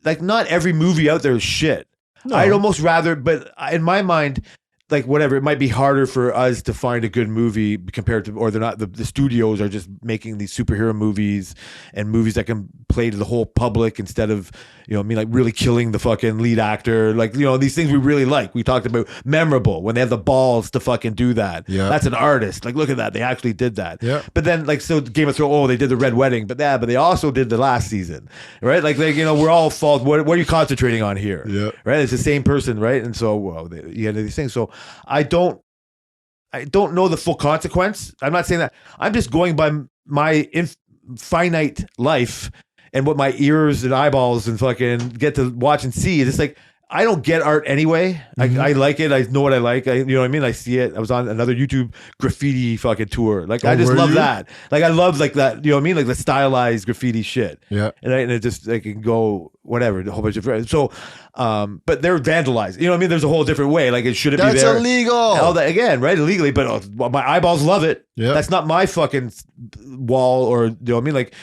like not every movie out there is shit. No. I'd almost rather, but in my mind, like whatever, it might be harder for us to find a good movie compared to, or they're not, the studios are just making these superhero movies and movies that can play to the whole public instead of, like really killing the fucking lead actor. Like, these things we really like. We talked about memorable when they have the balls to fucking do that. Yeah. That's an artist. Like, look at that. They actually did that. Yeah. But then like, so Game of Thrones, they did the Red Wedding, but they also did the last season, right? Like we're all fault. What are you concentrating on here? Yeah. Right. It's the same person. Right. And so, you had these things. So I don't know the full consequence. I'm not saying that. I'm just going by my finite life and what my ears and eyeballs and fucking get to watch and see. It's like, I don't get art anyway. I like it. I know what I like. You know what I mean? I see it. I was on another YouTube graffiti fucking tour. Like, I just were love you? that. Like, I love like that. You know what I mean? Like the stylized graffiti shit. Yeah. And it just like can go whatever, a whole bunch of so. But they're vandalized. You know what I mean? There's a whole different way. Like, it shouldn't be That's there. illegal. All that again, right? Illegally, but my eyeballs love it. Yeah. That's not my fucking wall, or you know what I mean? Like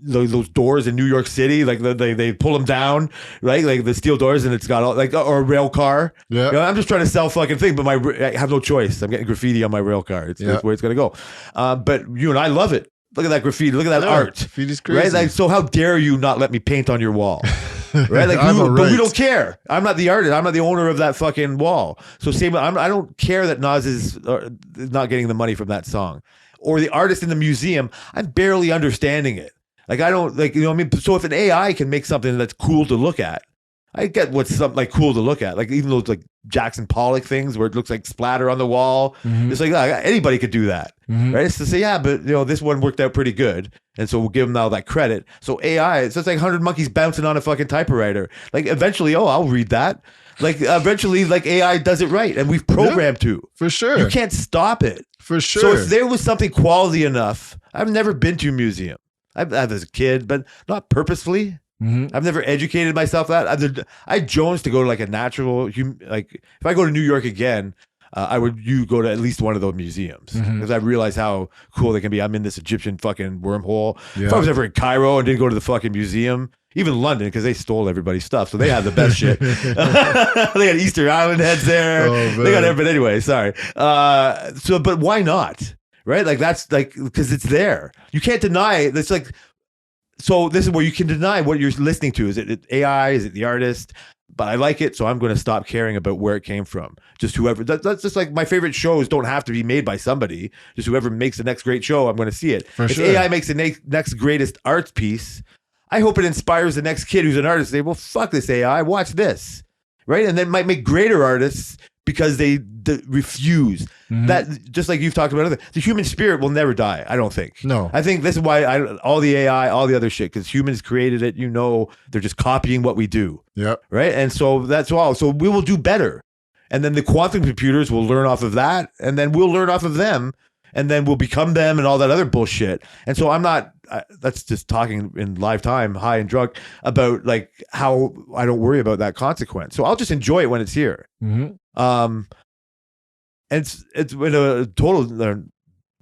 those doors in New York City, like they pull them down, right? Like the steel doors, and it's got all like, or a rail car. Yeah. I'm just trying to sell fucking thing, but I have no choice. I'm getting graffiti on my rail car. It's that's where it's gonna go. But you and I love it. Look at that graffiti. Look at that art. Graffiti's crazy. Right? Like, so how dare you not let me paint on your wall? Right? Like, I have a but we right. don't care. I'm not the artist. I'm not the owner of that fucking wall. So I don't care that Nas is not getting the money from that song, or the artist in the museum. I'm barely understanding it. Like, I don't like, what I mean? So if an AI can make something that's cool to look at, I get what's something like cool to look at. Like even those like Jackson Pollock things where it looks like splatter on the wall. It's like anybody could do that, right? It's to say, yeah, but this one worked out pretty good, and so we'll give them all that credit. So AI, it's just like 100 monkeys bouncing on a fucking typewriter. Like eventually, I'll read that. Like eventually, like AI does it right, and we've programmed to. For sure. You can't stop it. For sure. So if there was something quality enough, I've never been to a museum. I've as a kid, but not purposefully. I've never educated myself that. I Jones to go to like a natural, like if I go to New York again, I would go to at least one of those museums because I realize how cool they can be. I'm in this Egyptian fucking wormhole. Yeah. If I was ever in Cairo and didn't go to the fucking museum, even London, because they stole everybody's stuff, so they have the best shit. They got Easter Island heads there. Oh, They got man. everything anyway. Sorry. But why not? Right? Like that's like because it's there. You can't deny it. It's like so this is where you can deny what you're listening to. Is it AI? Is it the artist? But I like it, so I'm going to stop caring about where it came from. Just whoever. That's just like my favorite shows don't have to be made by somebody. Just whoever makes the next great show, I'm going to see it. For if sure. AI makes the next greatest arts piece, I hope it inspires the next kid who's an artist to say, well, fuck this AI, watch this. Right? And then might make greater artists because they refuse. That, just like you've talked about, the human spirit will never die, I don't think. No. I think this is why all the AI, all the other shit, because humans created it, they're just copying what we do. Yep. Right? And so that's all. So we will do better. And then the quantum computers will learn off of that, and then we'll learn off of them, and then we'll become them and all that other bullshit. And so that's just talking in live time, high and drunk, about like how I don't worry about that consequence. So I'll just enjoy it when it's here. And it's been a total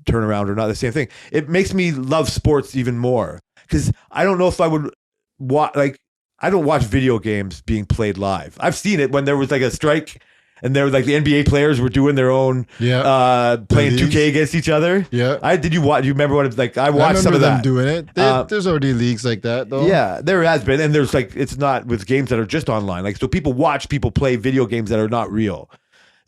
turnaround or not the same thing. It makes me love sports even more because I don't know if I would watch, like, I don't watch video games being played live. I've seen it when there was like a strike and there was like the NBA players were doing their own, playing 2K against each other. Yeah. Do you remember what it's like? I watched some of them that. doing it. There's already leagues like that though. Yeah, there has been. And there's like, it's not with games that are just online. Like, so people watch people play video games that are not real.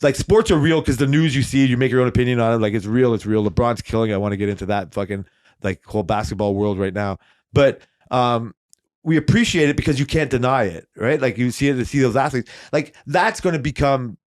Like, sports are real because the news you see, you make your own opinion on it. Like, it's real. LeBron's killing it. I want to get into that fucking like whole basketball world right now. But we appreciate it because you can't deny it, right? Like, you see those athletes. Like, that's going to become,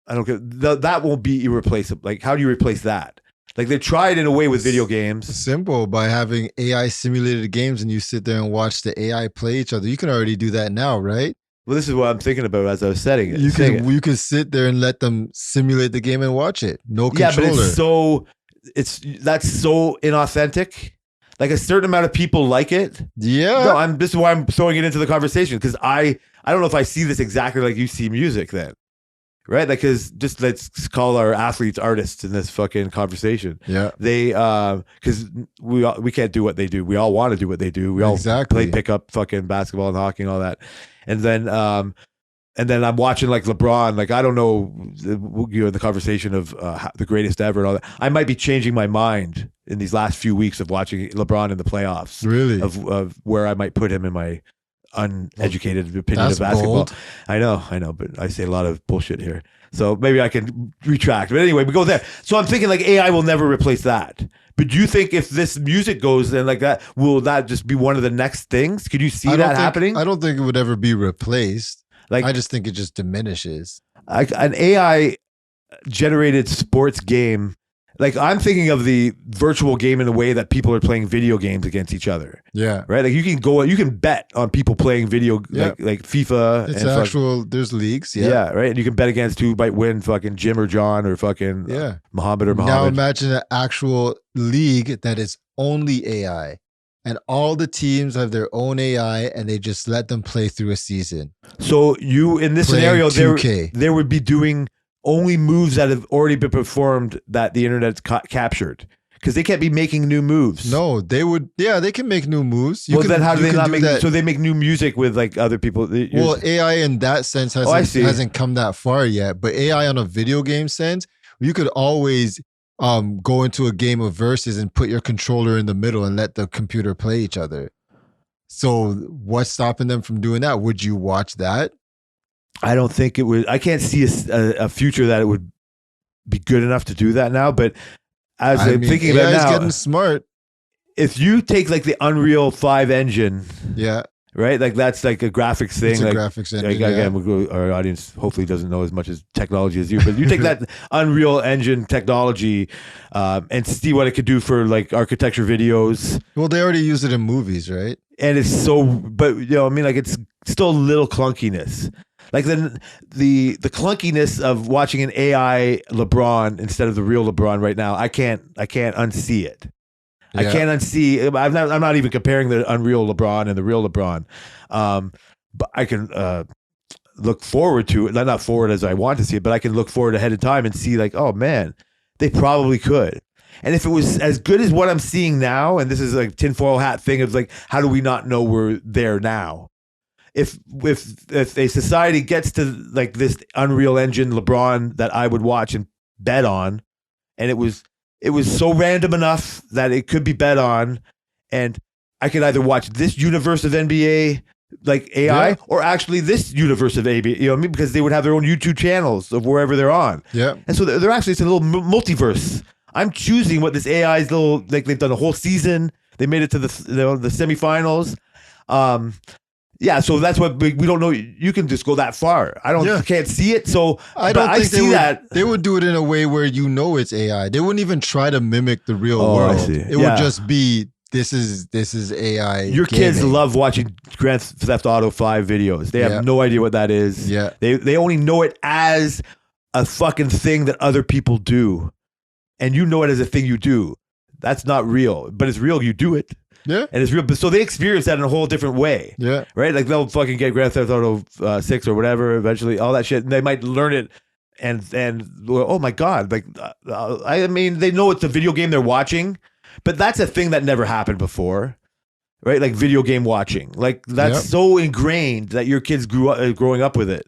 I don't care. That won't be irreplaceable. Like, how do you replace that? Like, they tried in a way with video games. Simple, by having AI simulated games and you sit there and watch the AI play each other. You can already do that now, right? Well, this is what I'm thinking about as I was setting it. You can sit there and let them simulate the game and watch it. No Yeah, controller. but that's so inauthentic. Like, a certain amount of people like it. Yeah. No, this is why I'm throwing it into the conversation, because I don't know if I see this exactly like you see music then. Right? Like, because just let's call our athletes artists in this fucking conversation. Yeah. They, because we can't do what they do. We all want to do what they do. We all play pickup fucking basketball and hockey and all that. And then I'm watching like LeBron. Like, I don't know, the conversation of the greatest ever and all that. I might be changing my mind in these last few weeks of watching LeBron in the playoffs. Really? Of where I might put him in my uneducated opinion of basketball. Bold. I know, but I say a lot of bullshit here. So maybe I can retract. But anyway, we go there. So I'm thinking like AI will never replace that. But do you think if this music goes then like that, will that just be one of the next things? Could you see that happening? I don't think it would ever be replaced. Like, I just think it just diminishes. An AI generated sports game. Like, I'm thinking of the virtual game in the way that people are playing video games against each other. Yeah. Right? Like, you can bet on people playing video, like FIFA. It's actual, there's leagues. Yeah. Yeah, right? And you can bet against who might win, fucking Jim or John or fucking Muhammad or Muhammad. Now imagine an actual league that is only AI. And all the teams have their own AI and they just let them play through a season. So in this Playing scenario, 2K. they would be doing only moves that have already been performed that the internet's captured, because they can't be making new moves. No, they would. Yeah, they can make new moves. Then how do they not make? So they make new music with like other people. Well, AI in that sense hasn't come that far yet. But AI on a video game sense, you could always go into a game of versus and put your controller in the middle and let the computer play each other. So what's stopping them from doing that? Would you watch that? I don't think it would. I can't see a future that it would be good enough to do that now. But as I'm thinking about AI is now, getting smart. If you take like the Unreal 5 engine, right, like that's like a graphics thing. It's a like, graphics engine. Our audience hopefully doesn't know as much as technology as you, but you take that Unreal Engine technology and see what it could do for like architecture videos. Well, they already use it in movies, right? And it's but I mean, like, it's still a little clunkiness. Like the clunkiness of watching an AI LeBron instead of the real LeBron right now, I can't unsee it. Yeah. I can't unsee. I'm not even comparing the Unreal LeBron and the real LeBron, but I can look forward to it. Not forward as I want to see it, but I can look forward ahead of time and see like, oh man, they probably could. And if it was as good as what I'm seeing now, and this is like tinfoil hat thing of like, how do we not know we're there now? If a society gets to like this Unreal Engine LeBron that I would watch and bet on, and it was so random enough that it could be bet on, and I could either watch this universe of NBA like AI Yeah. or actually this universe of AB, you know what I mean? Because they would have their own YouTube channels of wherever they're on. Yeah. And so they're actually, it's a little multiverse. I'm choosing what this AI's little, like they've done a whole season. They made it to the semifinals. Yeah, so that's what we don't know. You can just go that far. Can't see it. So I but don't think see that. they would do it in a way where you know it's AI. They wouldn't even try to mimic the real Oh, I world. see. It Yeah. would just be this is AI. Your kids gaming. love watching Grand Theft Auto 5 videos. They have Yeah. no idea what that is. Yeah. They only know it as a fucking thing that other people do. And you know it as a thing you do. That's not real. But it's real, you do it. Yeah. And it's real. So they experience that in a whole different way. Yeah. Right? Like they'll fucking get Grand Theft Auto 6 or whatever eventually, all that shit. And they might learn it and oh my God. Like, I mean, they know it's a video game they're watching, but that's a thing that never happened before. Right? Like video game watching. Like that's Yep. so ingrained that your kids growing up with it.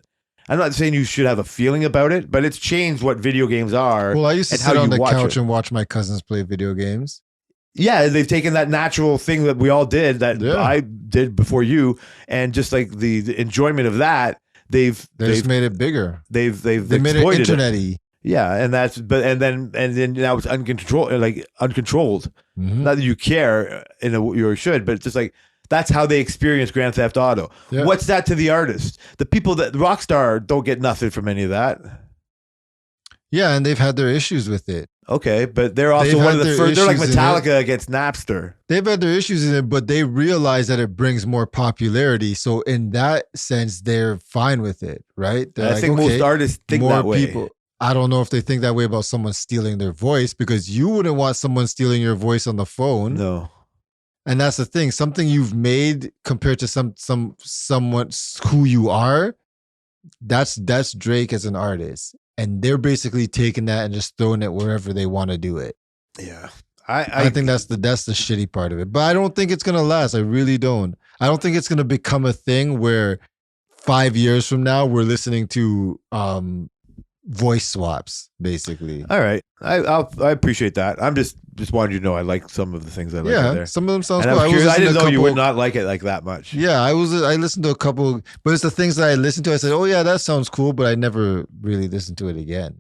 I'm not saying you should have a feeling about it, but it's changed what video games are. Well, I used to and how sit on you the watch couch it. and watch my cousins play video games. Yeah, they've taken that natural thing that we all did, that Yeah. I did before you, and just like the enjoyment of that, They just made it bigger. they They made it exploited internet-y. Yeah, and then now it's uncontrolled. Mhm. Not that you care you should, but it's just like that's how they experience Grand Theft Auto. Yeah. What's that to the artist? The people that Rockstar don't get nothing from any of that. Yeah, and they've had their issues with it. Okay, but they're also They've one had of the their first. They're like issues in it. Metallica against Napster. They've had their issues in it, but they realize that it brings more popularity. So in that sense, they're fine with it, right? And They're I think most artists think more that way. people. I don't know if they think that way about someone stealing their voice, because you wouldn't want someone stealing your voice on the phone. No. And that's the thing. Something you've made compared to someone who you are, that's Drake as an artist. And they're basically taking that and just throwing it wherever they want to do it. Yeah. I think that's the shitty part of it. But I don't think it's gonna last. I really don't. I don't think it's gonna become a thing where 5 years from now we're listening to voice swaps, basically. All right. I appreciate that. I'm just wanted you to know I like some of the things I like Yeah, there. some of them sounds And cool. I'm curious, I listening didn't to know a you would couple- not like it like that much. Yeah, I listened to a couple, but it's the things that I listened to. I said, "Oh yeah, that sounds cool," but I never really listened to it again.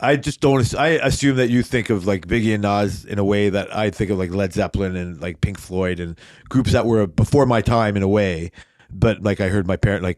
I just don't. I assume that you think of like Biggie and Nas in a way that I think of like Led Zeppelin and like Pink Floyd and groups that were before my time in a way. But like I heard my parent like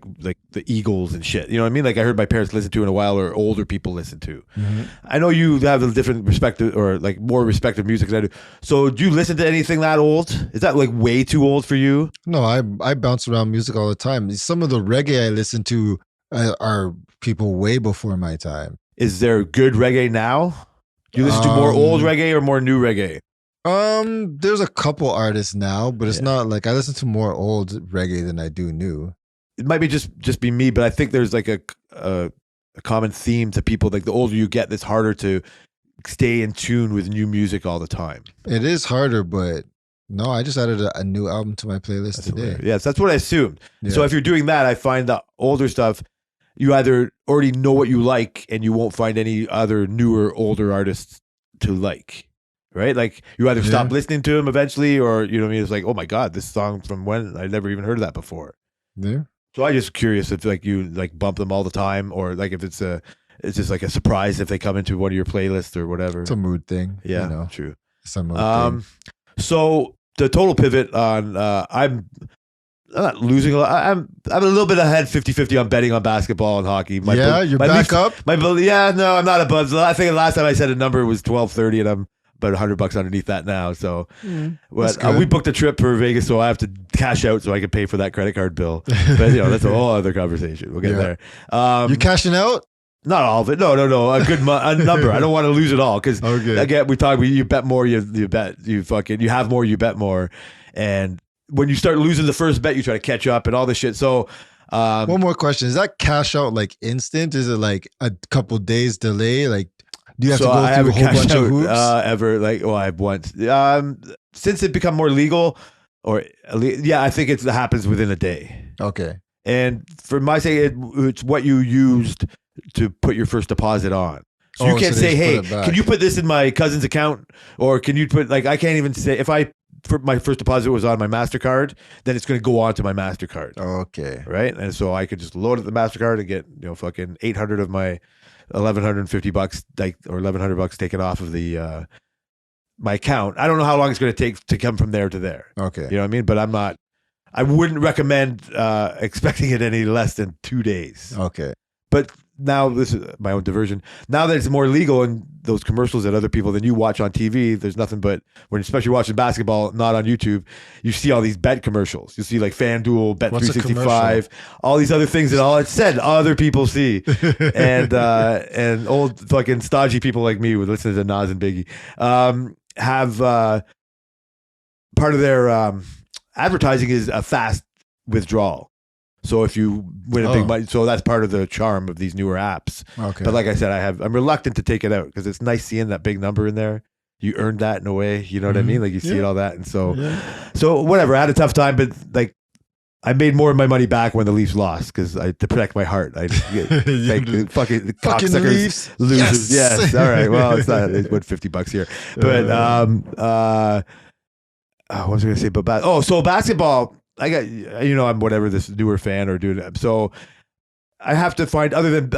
the Eagles and shit. You know what I mean? Like I heard my parents listen to in a while, or older people listen to. Mm-hmm. I know you have a different perspective, or like more respect of music than I do. So do you listen to anything that old? Is that like way too old for you? No, I bounce around music all the time. Some of the reggae I listen to are people way before my time. Is there good reggae now? Do you listen to more old reggae or more new reggae? There's a couple artists now, but it's not like I listen to more old reggae than I do new. It might be just be me, but I think there's like a common theme to people. Like the older you get, it's harder to stay in tune with new music all the time. It is harder, but no, I just added a new album to my playlist That's today. hilarious. Yes, that's what I assumed. Yeah. So if you're doing that, I find the older stuff, you either already know what you like and you won't find any other newer, older artists to like. Right? Like you either stop listening to them eventually, or you know what I mean? It's like, oh my God, this song from when? I never even heard of that before. Yeah. So I'm just curious if like you like bump them all the time, or like if it's just like a surprise if they come into one of your playlists or whatever. It's a mood thing. Yeah, You know, true. it's a mood thing. So the total pivot on I'm not losing a lot. I'm a little bit ahead 50-50 on betting on basketball and hockey. You're back up? No, I'm not above. I think the last time I said a number was 12:30, and I'm about $100 underneath that now. So That's but, we good. booked a trip for Vegas, so I have to cash out so I can pay for that credit card bill. But that's a whole other conversation. We'll get Yeah. there. You cashing out? Not all of it. No. A good a number. I don't want to lose it all, because Okay. again, we talk. You bet more. You bet. You have more. You bet more. And when you start losing the first bet, you try to catch up and all this shit. So, One more question. Is that cash out like instant? Is it like a couple days delay? Like, do you have to go I through a haven't whole bunch cashed of out hoops? ever. Like, I've once. Since it become more legal, I think it happens within a day. Okay. And for my sake, it's what you used to put your first deposit on. So you Oh, can't so they say, just hey, put it back. can you put this in my cousin's account? Or can you put, like, I can't even say, if I for my first deposit was on my MasterCard, then it's going to go on to my MasterCard. Okay. Right. And so I could just load up the MasterCard and get, fucking 800 of my $1,150 or $1,100 taken off of the, my account. I don't know how long it's going to take to come from there to there. Okay. You know what I mean? But I wouldn't recommend expecting it any less than 2 days. Okay. But now, this is my own diversion. Now that it's more legal and those commercials that other people than you watch on TV, there's nothing but when, especially watching basketball, not on YouTube, you see all these bet commercials. You see like FanDuel, Bet365, all these other things that all it said other people see, and old fucking stodgy people like me would listen to Nas and Biggie have part of their advertising is a fast withdrawal. So if you win a big money, so that's part of the charm of these newer apps. Okay. But like I said, I'm reluctant to take it out because it's nice seeing that big number in there. You earned that in a way, you know what I mean? Like you see it all that, and so whatever. I had a tough time, but like I made more of my money back when the Leafs lost because to protect my heart, I fucking cocksuckers Leafs losers. Yes. All right. Well, it's not. It's what $50 here, but what was I going to say? But so basketball. I got, I'm whatever this newer fan or doing. So I have to find other than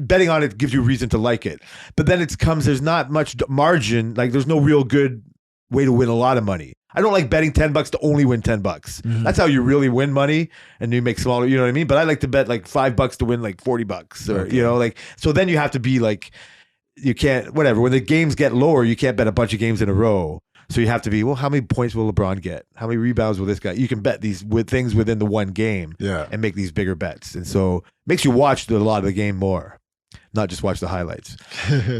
betting on it gives you reason to like it. But then there's not much margin. Like there's no real good way to win a lot of money. I don't like betting $10 to only win $10. Mm-hmm. That's how you really win money and you make smaller, you know what I mean? But I like to bet like $5 to win like $40 or, so then you have to be like, you can't, whatever. When the games get lower, you can't bet a bunch of games in a row. So you have to be, well, how many points will LeBron get? How many rebounds will this guy? You can bet these with things within the one game and make these bigger bets. And so it makes you watch a lot of the game more, not just watch the highlights.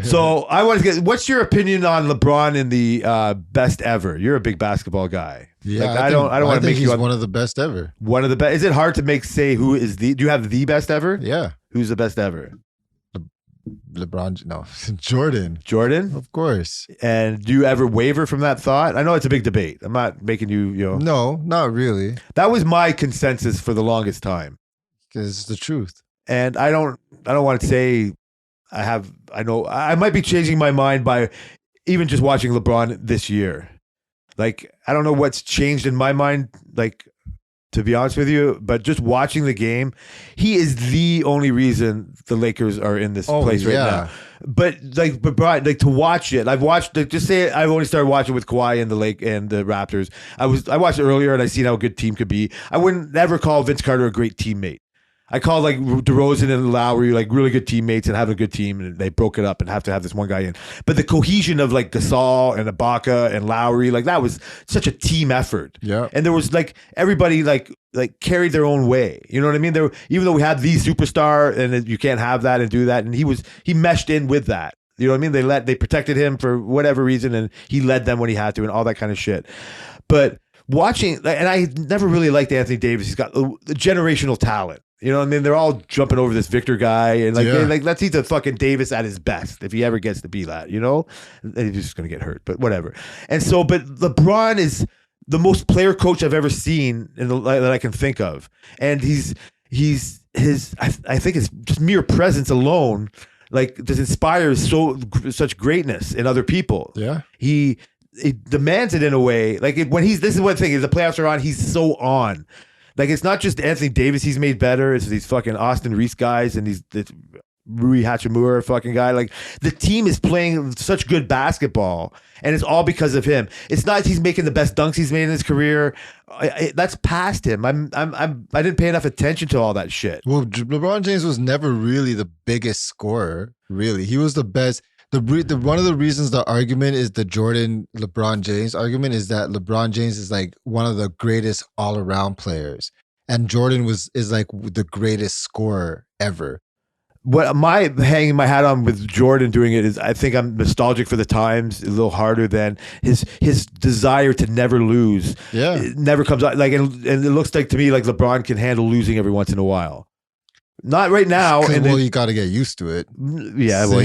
So I want to get, what's your opinion on LeBron in the best ever? You're a big basketball guy. Yeah, I don't want to make you one of the best ever. One of the best. Is it hard to say who is do you have the best ever? Yeah. Who's the best ever? Jordan, of course. And do you ever waver from that thought? I know it's a big debate. I'm not making you no, not really. That was my consensus for the longest time because it's the truth. And I don't want to say I know I might be changing my mind by even just watching LeBron this year. Like I don't know what's changed in my mind, like, to be honest with you, but just watching the game, he is the only reason the Lakers are in this place right now. But Brian, to watch it, I've watched. Just say I've only started watching with Kawhi and the Raptors. I watched it earlier and I seen how a good team could be. I wouldn't ever call Vince Carter a great teammate. I call like DeRozan and Lowry like really good teammates and have a good team, and they broke it up and have to have this one guy in. But the cohesion of like Gasol and Ibaka and Lowry, like that was such a team effort. Yeah. And there was like everybody like carried their own way. You know what I mean? Even though we had the superstar and you can't have that and do that, and he meshed in with that. You know what I mean? They protected him for whatever reason, and he led them when he had to, and all that kind of shit. But watching, and I never really liked Anthony Davis. He's got generational talent. You know what I mean? They're all jumping over this Victor guy, and let's see the fucking Davis at his best if he ever gets to be that. And he's just gonna get hurt, but whatever. And so, but LeBron is the most player coach I've ever seen that I can think of, and I think his just mere presence alone, like, just inspires such greatness in other people. Yeah, he demands it in a way. Like this is one thing: if the playoffs are on, he's so on. Like, it's not just Anthony Davis he's made better. It's these fucking Austin Reese guys and this Rui Hachimura fucking guy. Like, the team is playing such good basketball, and it's all because of him. It's not he's making the best dunks he's made in his career. That's past him. I didn't pay enough attention to all that shit. Well, LeBron James was never really the biggest scorer. Really, he was the best. One of the reasons the argument is the Jordan LeBron James argument is that LeBron James is like one of the greatest all around players, and Jordan is like the greatest scorer ever. What my hanging my hat on with Jordan doing it is, I think I'm nostalgic for the times, a little harder than his desire to never lose. Yeah, it never comes out like, and it looks like to me like LeBron can handle losing every once in a while. Not right now. Well, you got to get used to it. Yeah, well,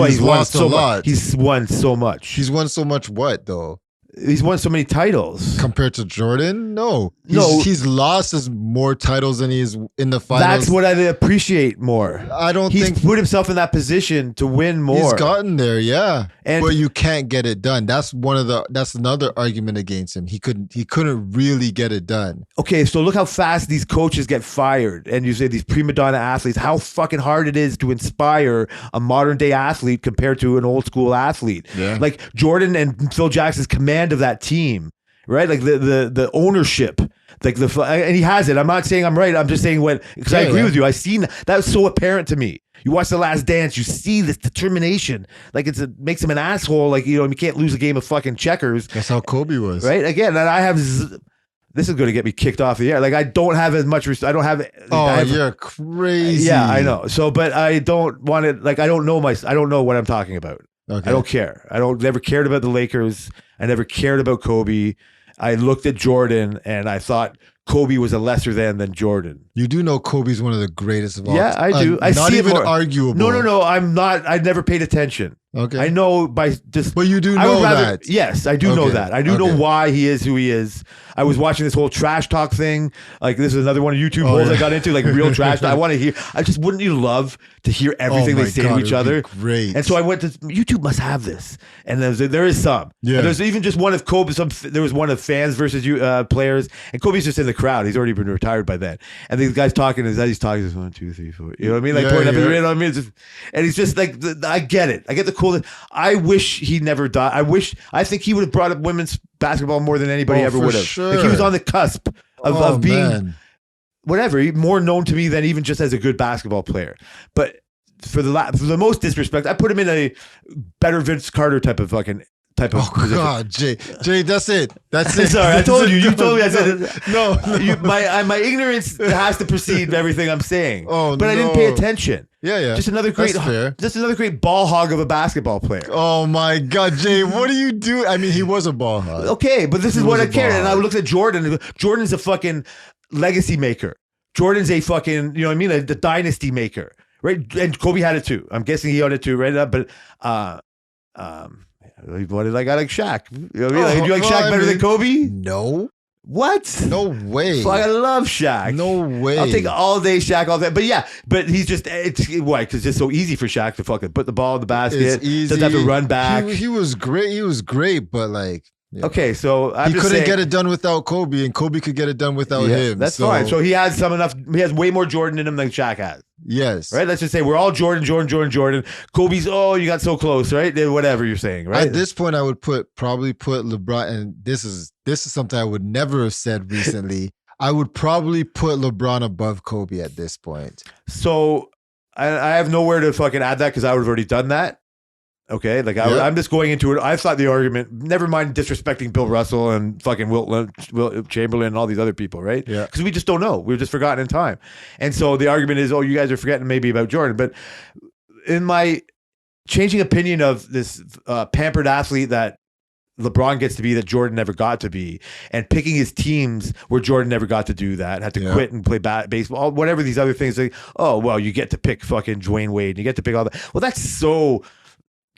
he's lost a lot. He's won so much. He's won so much. What though? He's won so many titles. Compared to Jordan, no. No. He's lost as more titles than he's in the finals. That's what I appreciate more. I don't He's think put himself in that position to win more. he's gotten there, yeah. And- but you can't get it done. That's another argument against him. He couldn't really get it done. Okay, so look how fast these coaches get fired. And you say these prima donna athletes, how fucking hard it is to inspire a modern day athlete compared to an old school athlete. Yeah. Like Jordan and Phil Jackson's command of that team, right? Like the ownership. Like and he has it. I'm not saying I'm right. I'm just saying because I agree with you. I seen that was so apparent to me. You watch The Last Dance, you see this determination. Like makes him an asshole. Like, you can't lose a game of fucking checkers. That's how Kobe was. Right? Again, and I have this is going to get me kicked off the air. Like, I don't have as much I don't have You're crazy. Yeah, I know. So, but I don't want it. Like, I don't know what I'm talking about. Okay. I don't care. Never cared about the Lakers. I never cared about Kobe. I looked at Jordan and I thought Kobe was a lesser than Jordan. You do know Kobe's one of the greatest of all Yeah, I do. I not see even it more. arguable. No. I'm not. I never paid attention. Okay. I know by just. But you do I would know rather- that. Yes, I do know Okay. that. I do know Okay. why he is who he is. I was watching this whole trash talk thing. Like, this is another one of YouTube Oh, holes yeah. I got into. Like, real trash talk. I want to hear. Wouldn't you love to hear everything Oh they my say God, to it each would other? be great. And so I went to YouTube. Must have this, and there is some. Yeah. And there's even just one of Kobe. There was one of fans versus players, and Kobe's just in the crowd. He's already been retired by then. And these guys talking, as he's talking, he's 1, 2, 3, 4. You know what I mean? Like, Yeah, pointing up, yeah. you know what I mean? And he's just like, I get it. I get the coolness. I wish he never died. I think he would have brought up women's basketball more than anybody ever for would have. sure. Like, he was on the cusp of being man. whatever, more known to me than even just as a good basketball player. But for the most disrespect, I put him in a better Vince Carter type of position. God, Jay, that's it. That's it. Sorry, I That's told it. you. You told me I said it. No. My ignorance has to precede everything I'm saying. Oh, but I didn't pay no. attention. Yeah. Just another great, That's fair. ball hog of a basketball player. Oh my God, Jay, what do you do? I mean, he was a ball hog. Okay, but this is He what was I a cared. ball And I hog. looked at Jordan. Jordan's a fucking legacy maker. Jordan's a fucking, you know what I mean? A dynasty maker, right? And Kobe had it too. I'm guessing he had it too, right? But what did I got like Shaq? You know what I mean? Like, do you like well, Shaq I better than mean- Kobe? No, What? no way. Fuck, I love Shaq. No way. I'll take all day Shaq all day. But yeah, but he's just, why? Because it's just so easy for Shaq to fucking put the ball in the basket. It's easy. Doesn't have to run back. He was great. He was great, but like, yeah. Okay, so I'm he just couldn't saying, get it done without Kobe, and Kobe could get it done without yeah, him. That's fine. So he has he has way more Jordan in him than Shaq has. yes, Right? Let's just say we're all Jordan. Kobe's, you got so close, right? Then whatever you're saying, right? At this point, I would probably put LeBron, and this is something I would never have said recently. I would probably put LeBron above Kobe at this point. So I have nowhere to fucking add that because I would have already done that. Okay, like Yeah. I'm just going into it. I thought the argument, never mind disrespecting Bill Russell and fucking Wilt Chamberlain and all these other people, right? Yeah. Because we just don't know. We've just forgotten in time. And so the argument is, you guys are forgetting maybe about Jordan. But in my changing opinion of this pampered athlete that LeBron gets to be that Jordan never got to be, and picking his teams where Jordan never got to do that, had to Yeah. quit and play baseball, whatever these other things. Like, you get to pick fucking Dwayne Wade, and you get to pick all that. Well, that's so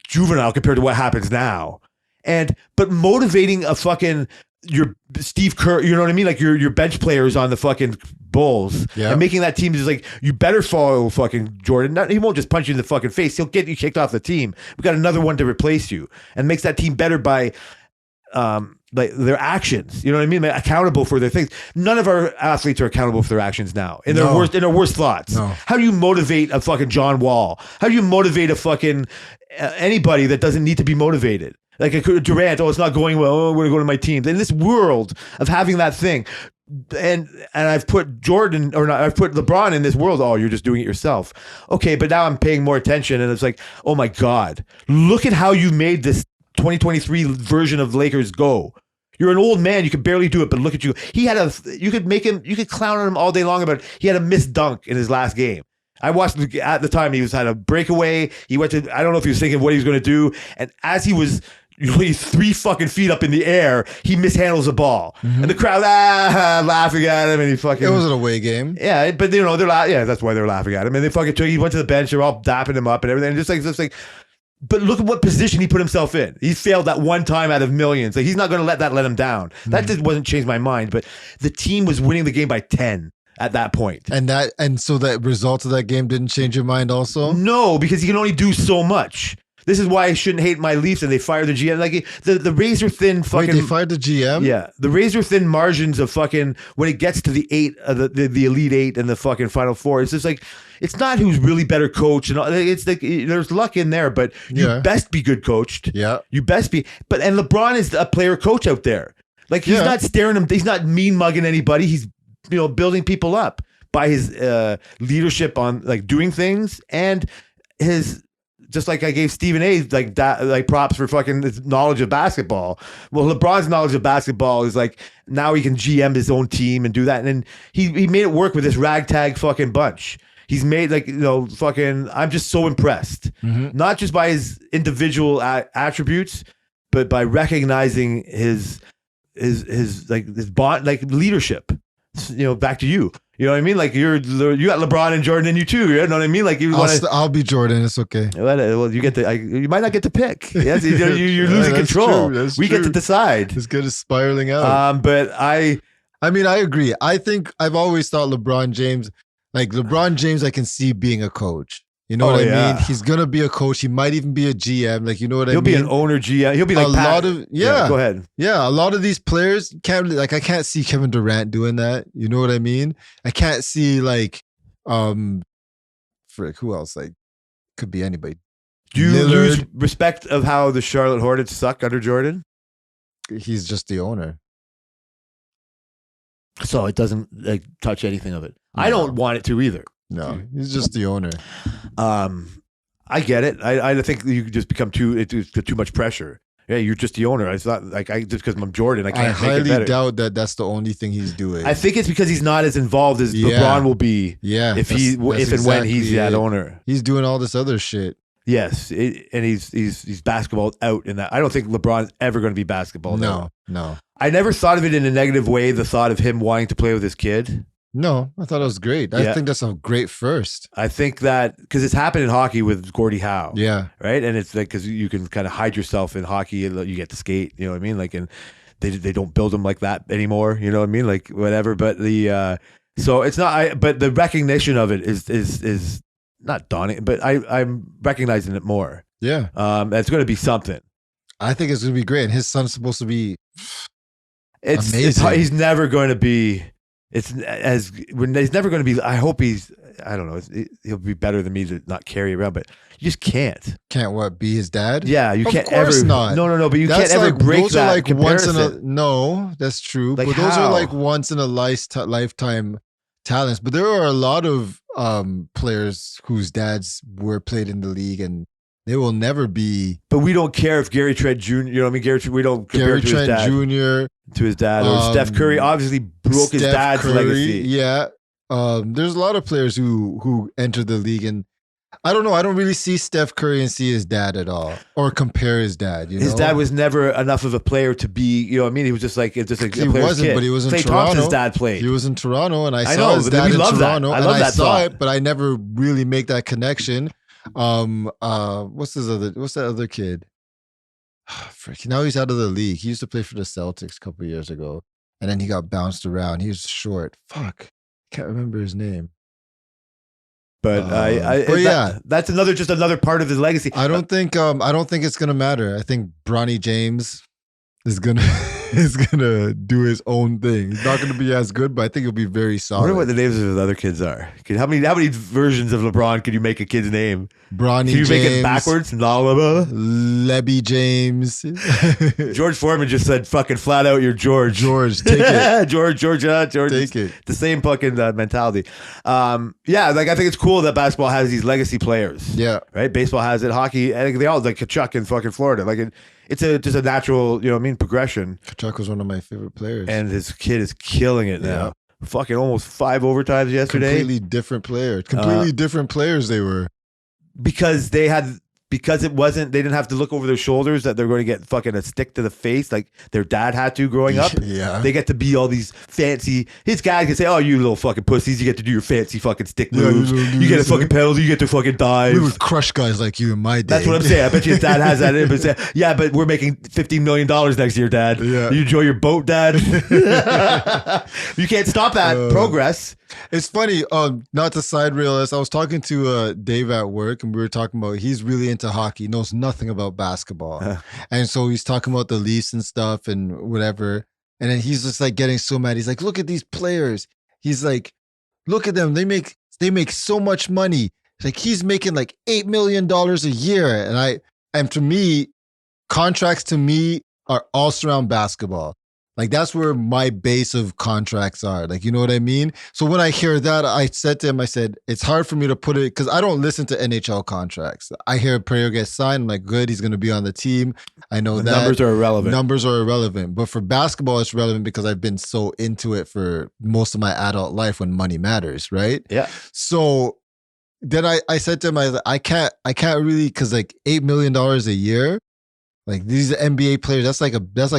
juvenile compared to what happens now. But motivating a fucking your Steve Kerr, you know what I mean? Like your bench players on the fucking Bulls, Yeah. and making that team is like, you better follow fucking Jordan. He won't just punch you in the fucking face. He'll get you kicked off the team. We got another one to replace you, and makes that team better by like their actions. You know what I mean? Like, accountable for their things. None of our athletes are accountable for their actions now. In their No. worst thoughts. No. How do you motivate a fucking John Wall? How do you motivate a fucking anybody that doesn't need to be motivated? Like a Durant, it's not going well. We're gonna go to my team. In this world of having that thing, and I've put Jordan I've put LeBron in this world. You're just doing it yourself. Okay, but now I'm paying more attention, and it's like, oh my God, look at how you made this 2023 version of Lakers go. You're an old man. You could barely do it, but look at you. You could clown on him all day long about it. He had a missed dunk in his last game. I watched at the time. He had a breakaway. He went to, I don't know if he was thinking what he was going to do. And as he's 3 fucking feet up in the air, he mishandles the ball. And the crowd, laughing at him. And he fucking. It was an away game. Yeah, but they're that's why they're laughing at him. And they fucking he went to the bench. They're all dapping him up and everything. And just like, But look at what position he put himself in. He failed that one time out of millions. Like, he's not going to let him down. That just wasn't change my mind. But the team was winning the game by 10 at that point. And so that result of that game didn't change your mind also? No, because he can only do so much. This is why I shouldn't hate my Leafs, and they fired the GM. Like, the razor thin fucking. Wait, they fired the GM? Yeah, the razor thin margins of fucking when it gets to the the Elite Eight and the fucking Final Four. It's just like, it's not who's really better coached, and all. It's like there's luck in there, but you best be good coached. Yeah, you best be. But and LeBron is a player coach out there. Like, he's not staring him. He's not mean mugging anybody. He's building people up by his leadership on like doing things and his. Just like I gave Stephen A. like props for fucking his knowledge of basketball. Well, LeBron's knowledge of basketball is like now he can GM his own team and do that. And then he made it work with this ragtag fucking bunch. He's made fucking. I'm just so impressed, not just by his individual attributes, but by recognizing his bond, like leadership. Back to you. You know what I mean? Like, you got LeBron and Jordan in you too. You know what I mean? Like, I'll be Jordan. It's okay. Well, you might not get to pick. Yes, you're losing control. We get to decide. It's good as spiraling out. But I mean, I agree. I think I've always thought LeBron James, I can see being a coach. You know what I mean? He's gonna be a coach. He might even be a GM. Like, you know what I mean? He'll be an owner GM. He'll be like go ahead. Yeah, a lot of these players I can't see Kevin Durant doing that. You know what I mean? I can't see who else? Like, could be anybody. Do you Lillard. lose respect of how the Charlotte Hornets suck under Jordan? He's just the owner. So it doesn't touch anything of it. No. I don't want it to either. No, he's just the owner. I get it. I think you just become too much pressure. Yeah, you're just the owner. It's not like just because I'm Jordan, I can't make it better. I highly doubt that that's the only thing he's doing. I think it's because he's not as involved as LeBron will be. Yeah, if and when he's that owner, he's doing all this other shit. Yes, and he's basketball out in that. I don't think LeBron's ever going to be basketball. No. I never thought of it in a negative way. The thought of him wanting to play with his kid. No, I thought it was great. I think that's a great first. I think that because it's happened in hockey with Gordie Howe. Yeah. Right? And it's like, because you can kind of hide yourself in hockey and you get to skate, you know what I mean? Like, and they don't build them like that anymore, you know what I mean? Like, whatever. But so it's not, but the recognition of it is not daunting, but I'm recognizing it more. Yeah. It's going to be something. I think it's going to be great. And his son's supposed to be amazing. He's never going to be. He's never going to be. I hope I don't know. He'll be better than me to not carry around, but you just can't. Can't what? Be his dad? Yeah, you can't ever. Of course not. No. But you can't ever break those that are like comparison. No, that's true. Like, but those how? are like once in a lifetime talents. But there are a lot of players whose dads were played in the league and they will never be. But we don't care if Gary Trent Jr. You know what I mean? we don't compare Gary Trent Jr. to his dad, or Steph Curry obviously broke his dad's legacy. Yeah, there's a lot of players who entered the league, and I don't know. I don't really see Steph Curry and see his dad at all, or compare his dad. His dad was never enough of a player to be. You know what I mean? He was just like a he player's wasn't, kid. but he was in Klay Toronto. Thompson's dad played. He was in Toronto, and I saw his dad in Toronto. I love that saw thought. it, but I never really make that connection. What's that other kid? Frick, now he's out of the league. He used to play for the Celtics a couple years ago, and then he got bounced around. He was short. Fuck, can't remember his name. But that's another part of his legacy. I don't think it's gonna matter. I think Bronny James is gonna do his own thing. He's not gonna be as good, but I think he'll be very solid. I wonder what the names of his other kids are. How many versions of LeBron could you make a kid's name? Bronny Can you James, make it backwards? Lebby James. George Foreman just said, "Fucking flat out, you're George." George, take it. George. Take it. The same fucking mentality. I think it's cool that basketball has these legacy players. Yeah. Right. Baseball has it. Hockey. I think they all like Kachuk in fucking Florida. Like it's just a natural, progression. Kachuk was one of my favorite players, and his kid is killing it now. Yeah. Fucking almost 5 overtimes yesterday. Completely different players. Different players they were. Because they had because it wasn't, they didn't have to look over their shoulders that they're going to get fucking a stick to the face like their dad had to growing up. Yeah. They get to be all these fancy, his guy can say, oh, you little fucking pussies, you get to do your fancy fucking stick moves. You get a fucking penalty, you get to fucking dive. We would crush guys like you in my day. That's what I'm saying. I bet you his dad has that in it, but say, yeah, but we're making $15 million next year, Dad. Yeah. You enjoy your boat, Dad. You can't stop that progress. It's funny, not to side rail us. I was talking to Dave at work, and we were talking about he's really into hockey, knows nothing about basketball, and so he's talking about the Leafs and stuff and whatever. And then he's just like getting so mad. He's like, "Look at these players." He's like, "Look at them. They make so much money." Like he's making like $8 million a year, and to me, contracts to me are all surround basketball. Like that's where my base of contracts are. Like, you know what I mean? So when I hear that, I said to him, I said, it's hard for me to put it because I don't listen to NHL contracts. I hear a player get signed. I'm like, good, he's going to be on the team. I know that. Numbers are irrelevant. Numbers are irrelevant. But for basketball, it's relevant because I've been so into it for most of my adult life when money matters, right? Yeah. So then I said to him, I can't really, because like $8 million a year, like these NBA players, that's like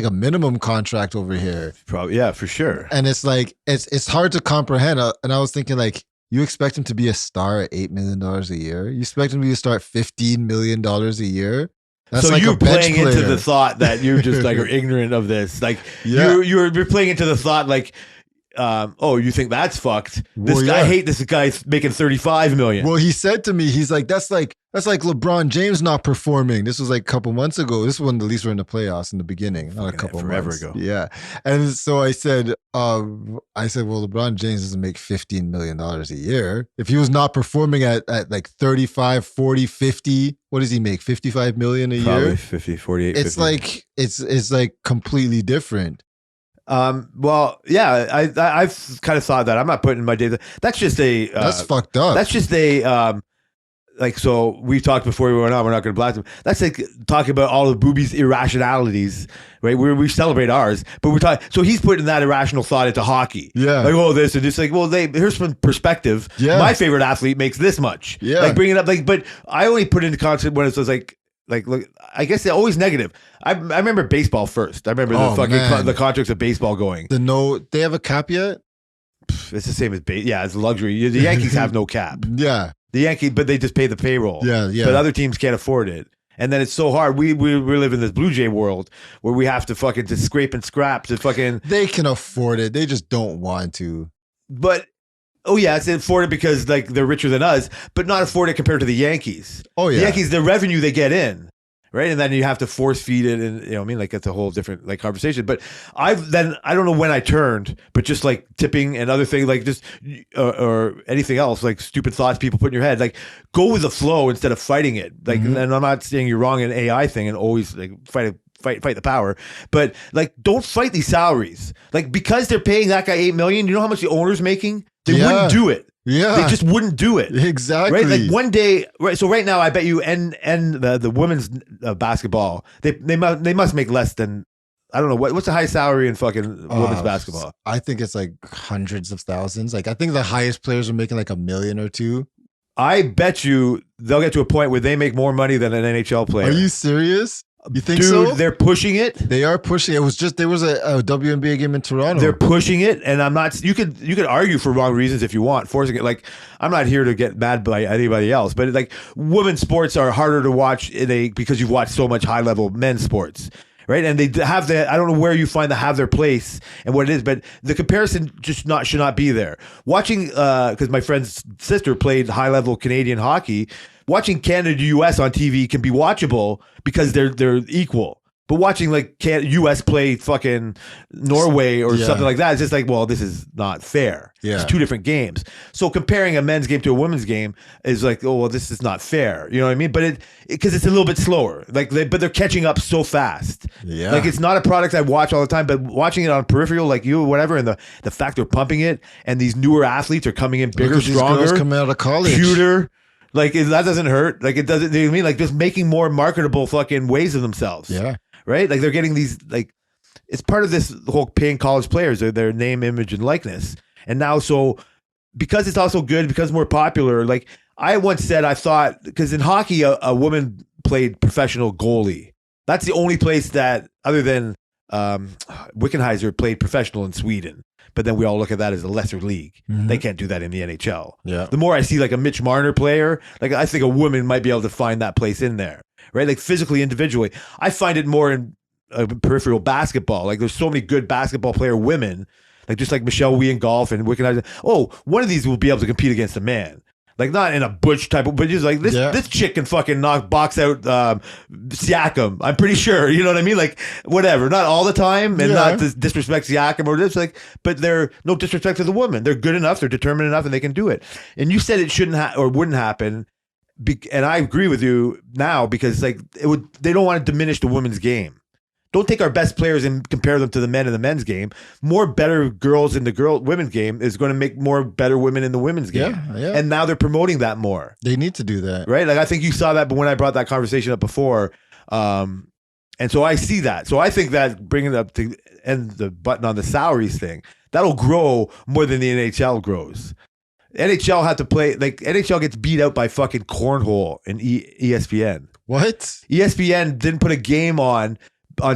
a minimum contract over here. Probably, yeah, for sure. And it's like it's hard to comprehend. And I was thinking, like, you expect him to be a star at $8 million a year? You expect him to be a star at $15 million a year? That's so like you're a bench playing into player. the thought that you're just like are ignorant of this. Like Yeah. you're playing into the thought like, oh, you think that's fucked? This Well, guy, yeah. I hate this guy making $35 million. Well, he said to me, he's like, that's like LeBron James not performing. This was like a couple months ago. This is when the Leafs were in the playoffs in the beginning, not a couple forever months ago. Yeah. And so I said, well, LeBron James doesn't make $15 million a year. If he was not performing at like 35, 40, 50, what does he make? 55 million a Probably year? 50, 48, It's 50. like, it's like completely different. Well, yeah, I've kind of thought that. I'm not putting my data. That's just a. That's fucked up. That's just a. Like, so we talked before we went on. We're not going to blast him. That's like talking about all of Booby's irrationalities, right? We celebrate ours, but we're talking. So he's putting that irrational thought into hockey. Yeah. Like, oh, this and this. Like, well, here's some perspective. Yeah. My favorite athlete makes this much. Yeah. Like, bring it up. Like, but I only put into concept when it was like, look, I guess they're always negative. I remember baseball first. I remember Oh, the fucking man. the contracts of baseball going. They have a cap yet? It's the same as yeah, it's luxury. The Yankees have no cap. Yeah. The Yankees, but they just pay the payroll. Yeah. But other teams can't afford it. And then it's so hard. We live in this Blue Jay world where we have to fucking just scrape and scrap to fucking. They can afford it. They just don't want to. But oh yeah, it's afford it because like they're richer than us, but not afford it compared to the Yankees. Oh, yeah. The Yankees, the revenue they get in, right? And then you have to force feed it, and you know what I mean, like it's a whole different like conversation. But I don't know when I turned, but just like tipping and other things, like just or anything else, like stupid thoughts people put in your head, like go with the flow instead of fighting it. Like, and I'm not saying you're wrong in AI thing and always like fight the power, but like don't fight these salaries. Like because they're paying that guy $8 million, you know how much the owner's making? They Yeah. wouldn't do it. Yeah. They just wouldn't do it. Exactly. Right, like one day, right? So right now, I bet you, and the women's basketball, they must make less than, I don't know what's the highest salary in fucking women's basketball. I think it's like hundreds of thousands. Like I think the highest players are making like $1 million or $2 million. I bet you they'll get to a point where they make more money than an NHL player. Are you serious? You think Dude, so? they're pushing it. They are pushing. There was a WNBA game in Toronto. They're pushing it, and I'm not. You could argue for wrong reasons if you want, forcing it. Like I'm not here to get mad by anybody else, but like women's sports are harder to watch because you've watched so much high level men's sports, right? And they have I don't know where you find have their place and what it is, but the comparison just should not be there. Watching because my friend's sister played high level Canadian hockey. Watching Canada US on TV can be watchable because they're equal. But watching like US play fucking Norway or something like that, it's just like, well, this is not fair. Yeah. It's two different games. So comparing a men's game to a women's game is like, oh, well, this is not fair. You know what I mean? But because it's a little bit slower. Like, but they're catching up so fast. Yeah. Like it's not a product I watch all the time, but watching it on peripheral, like you or whatever, and the fact they're pumping it, and these newer athletes are coming in bigger, Look at these stronger, girls coming out of college. cuter. Like that doesn't hurt. Like it doesn't. You know what I mean? Like just making more marketable fucking ways of themselves. Yeah. Right. Like they're getting these. Like it's part of this whole paying college players. Their name, image, and likeness. And now, so because it's also good, because more popular. Like I once said, I thought because in hockey, a woman played professional goalie. That's the only place that, other than Wickenheiser, played professional in Sweden. But then we all look at that as a lesser league. Mhm. They can't do that in the NHL. Yeah. The more I see like a Mitch Marner player, like I think a woman might be able to find that place in there, right? Like physically, individually. I find it more in peripheral basketball. Like there's so many good basketball player women, like just like Michelle Wee in golf and Wickenheiser. Oh, one of these will be able to compete against a man. Like not in a butch type of, but just like this chick can fucking box out Siakam. I'm pretty sure. You know what I mean? Like whatever. Not all the time, and not to disrespect Siakam or this. Like, but they're no disrespect to the woman. They're good enough. They're determined enough, and they can do it. And you said it shouldn't or wouldn't happen, and I agree with you now because like it would. They don't want to diminish the women's game. Don't take our best players and compare them to the men in the men's game. More better girls in the women's game is going to make more better women in the women's game. Yeah. And now they're promoting that more. They need to do that. Right? Like I think you saw that when I brought that conversation up before. And so I see that. So I think that bringing it up to end the button on the salaries thing, that'll grow more than the NHL grows. NHL had to play, like NHL gets beat out by fucking cornhole in ESPN. What? ESPN didn't put a game on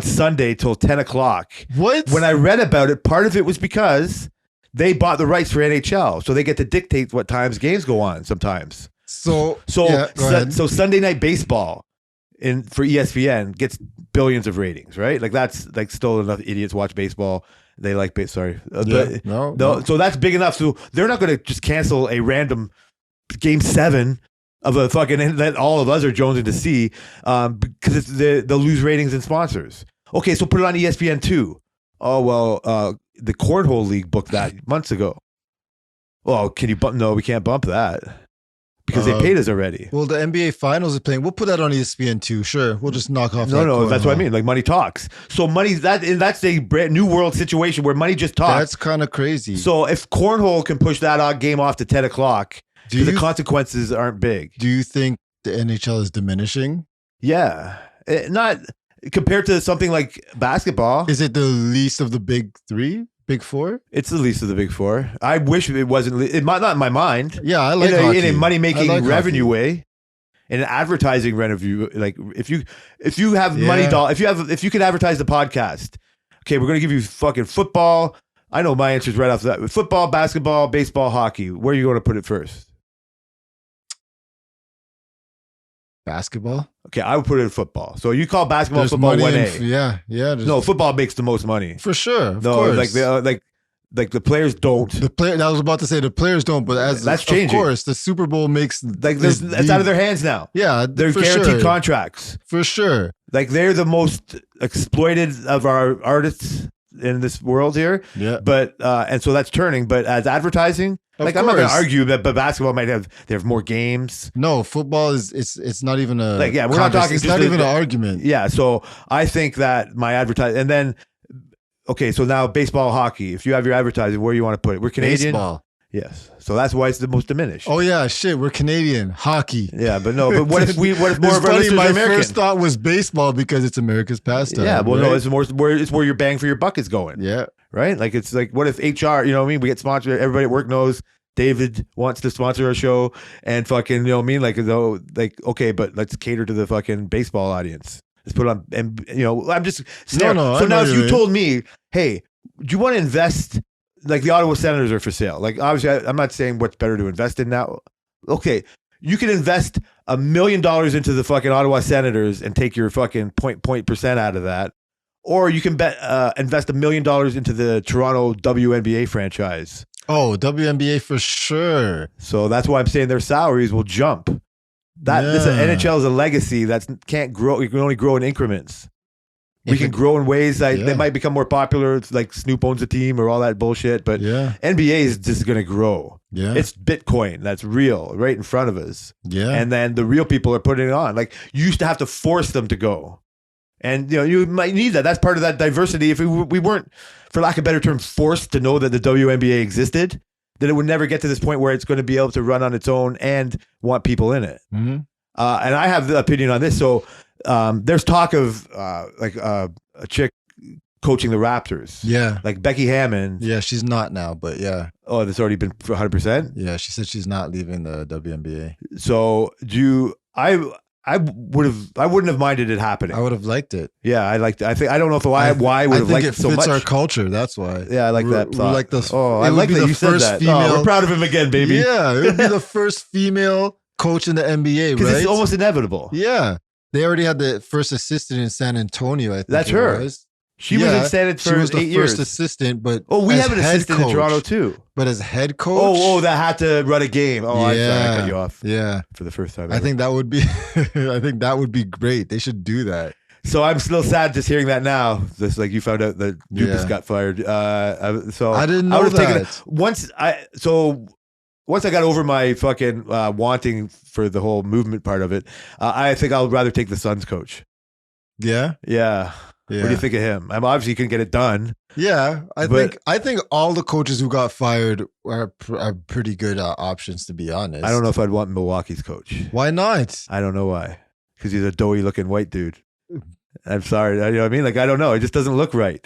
Sunday till 10 o'clock. What? When I read about it, part of it was because they bought the rights for NHL, so they get to dictate what times games go on sometimes. So Sunday Night Baseball for ESPN gets billions of ratings, right? Like that's like still enough idiots watch baseball. They like So that's big enough. So they're not going to just cancel a random Game 7 of a fucking that all of us are jonesing to see because they'll lose ratings and sponsors. Okay, so put it on ESPN too. Oh well, the Cornhole League booked that months ago. Well, can you bump? No, we can't bump that because they paid us already. Well, the NBA Finals is playing. We'll put that on ESPN too. Sure, we'll just knock off. No, that's what I mean. Like money talks. So that's a brand new world situation where money just talks. That's kind of crazy. So if Cornhole can push that game off to 10 o'clock. Because the consequences aren't big. Do you think the NHL is diminishing? Yeah. Not compared to something like basketball. Is it the least of the big three? Big four? It's the least of the big four. I wish it wasn't. It might not in my mind. Yeah, I like hockey. In a money-making revenue hockey. way. In an advertising revenue. Like if you have money, if you can advertise the podcast, okay, we're going to give you fucking football. I know my answer's right off that. Football, basketball, baseball, hockey. Where are you going to put it first? Basketball? Okay, I would put it in football. So you call basketball football 1A. Yeah. No, football makes the most money. For sure. Of course. Like the players don't. I was about to say the players don't, but that's changing. Of course, the Super Bowl makes that's out of their hands now. Yeah, they're guaranteed contracts. For sure. Like they're the most exploited of our artists in this world here. Yeah. But and so that's turning. But as advertising, I'm not going to argue that, but basketball they have more games. No, football is it's not even a we're not talking. It's not even an argument. Yeah. So I think that my advertising, and then okay, so now baseball, hockey. If you have your advertising, where you want to put it? We're Canadian. Baseball. Yes. So that's why it's the most diminished. Oh yeah, shit. We're Canadian. Hockey. Yeah, but no. But what if more of our listeners my are American? first thought was baseball because it's America's pastime. Yeah. Well, right? no. It's where your bang for your buck is going. Yeah. Right. Like it's like what if HR? You know what I mean? We get sponsored. Everybody at work knows David wants to sponsor our show, and fucking you know what I mean? Like okay, but let's cater to the fucking baseball audience. Let's put on, and you know, I'm just no. So now if you told me, hey, do you want to invest? Like the Ottawa Senators are for sale. Like obviously, I'm not saying what's better to invest in now. Okay, you can invest $1 million into the fucking Ottawa Senators and take your fucking point percent out of that, or you can invest $1 million into the Toronto WNBA franchise. Oh, WNBA for sure. So that's why I'm saying their salaries will jump. This NHL is a legacy that can't grow. You can only grow in increments. We can grow in ways that they might become more popular. It's like Snoop owns a team or all that bullshit. But NBA is just going to grow. Yeah. It's Bitcoin. That's real right in front of us. Yeah. And then the real people are putting it on. Like you used to have to force them to go. And you know, you might need that. That's part of that diversity. If we weren't, for lack of a better term, forced to know that the WNBA existed, then it would never get to this point where it's going to be able to run on its own and want people in it. Mm-hmm. And I have the opinion on this. So there's talk of a chick coaching the Raptors. Yeah. Like Becky Hammond. Yeah, she's not now, but yeah. Oh, that's already been 100%? Yeah, she said she's not leaving the WNBA. So I wouldn't have minded it happening. I would have liked it. Yeah, I liked it. I don't know if why I would have liked it so much. It fits our culture. That's why. Yeah, I like that. We're like the. I like that you said that. Oh, we're proud of him again, baby. Yeah, it would be the first female coach in the NBA, Because right? it's almost inevitable. Yeah, they already had the first assistant in San Antonio. I think That's it her. was. She was in San She was for the 8 years. first assistant, but we as have an head assistant in coach. Toronto too. But as head coach, That had to run a game. Oh, I'm sorry, I cut you off. Yeah, For the first time. I ever. think that would be. I think that would be great. They should do that. So I'm still sad just hearing that now. Just like you found out that Dupus Yeah. got fired. So I didn't know would've taken that. it. Once I got over my fucking wanting for the whole movement part of it, I think I'll rather take the Suns coach. Yeah, Yeah. yeah. What do you think of him? I'm obviously he couldn't get it done. Yeah, But- I think all the coaches who got fired are pretty good options, to be honest. I don't know if I'd want Milwaukee's coach. Why not. I don't know why. Because he's a doughy looking white dude. I'm sorry. You know what I mean? Like, I don't know. It just doesn't look right.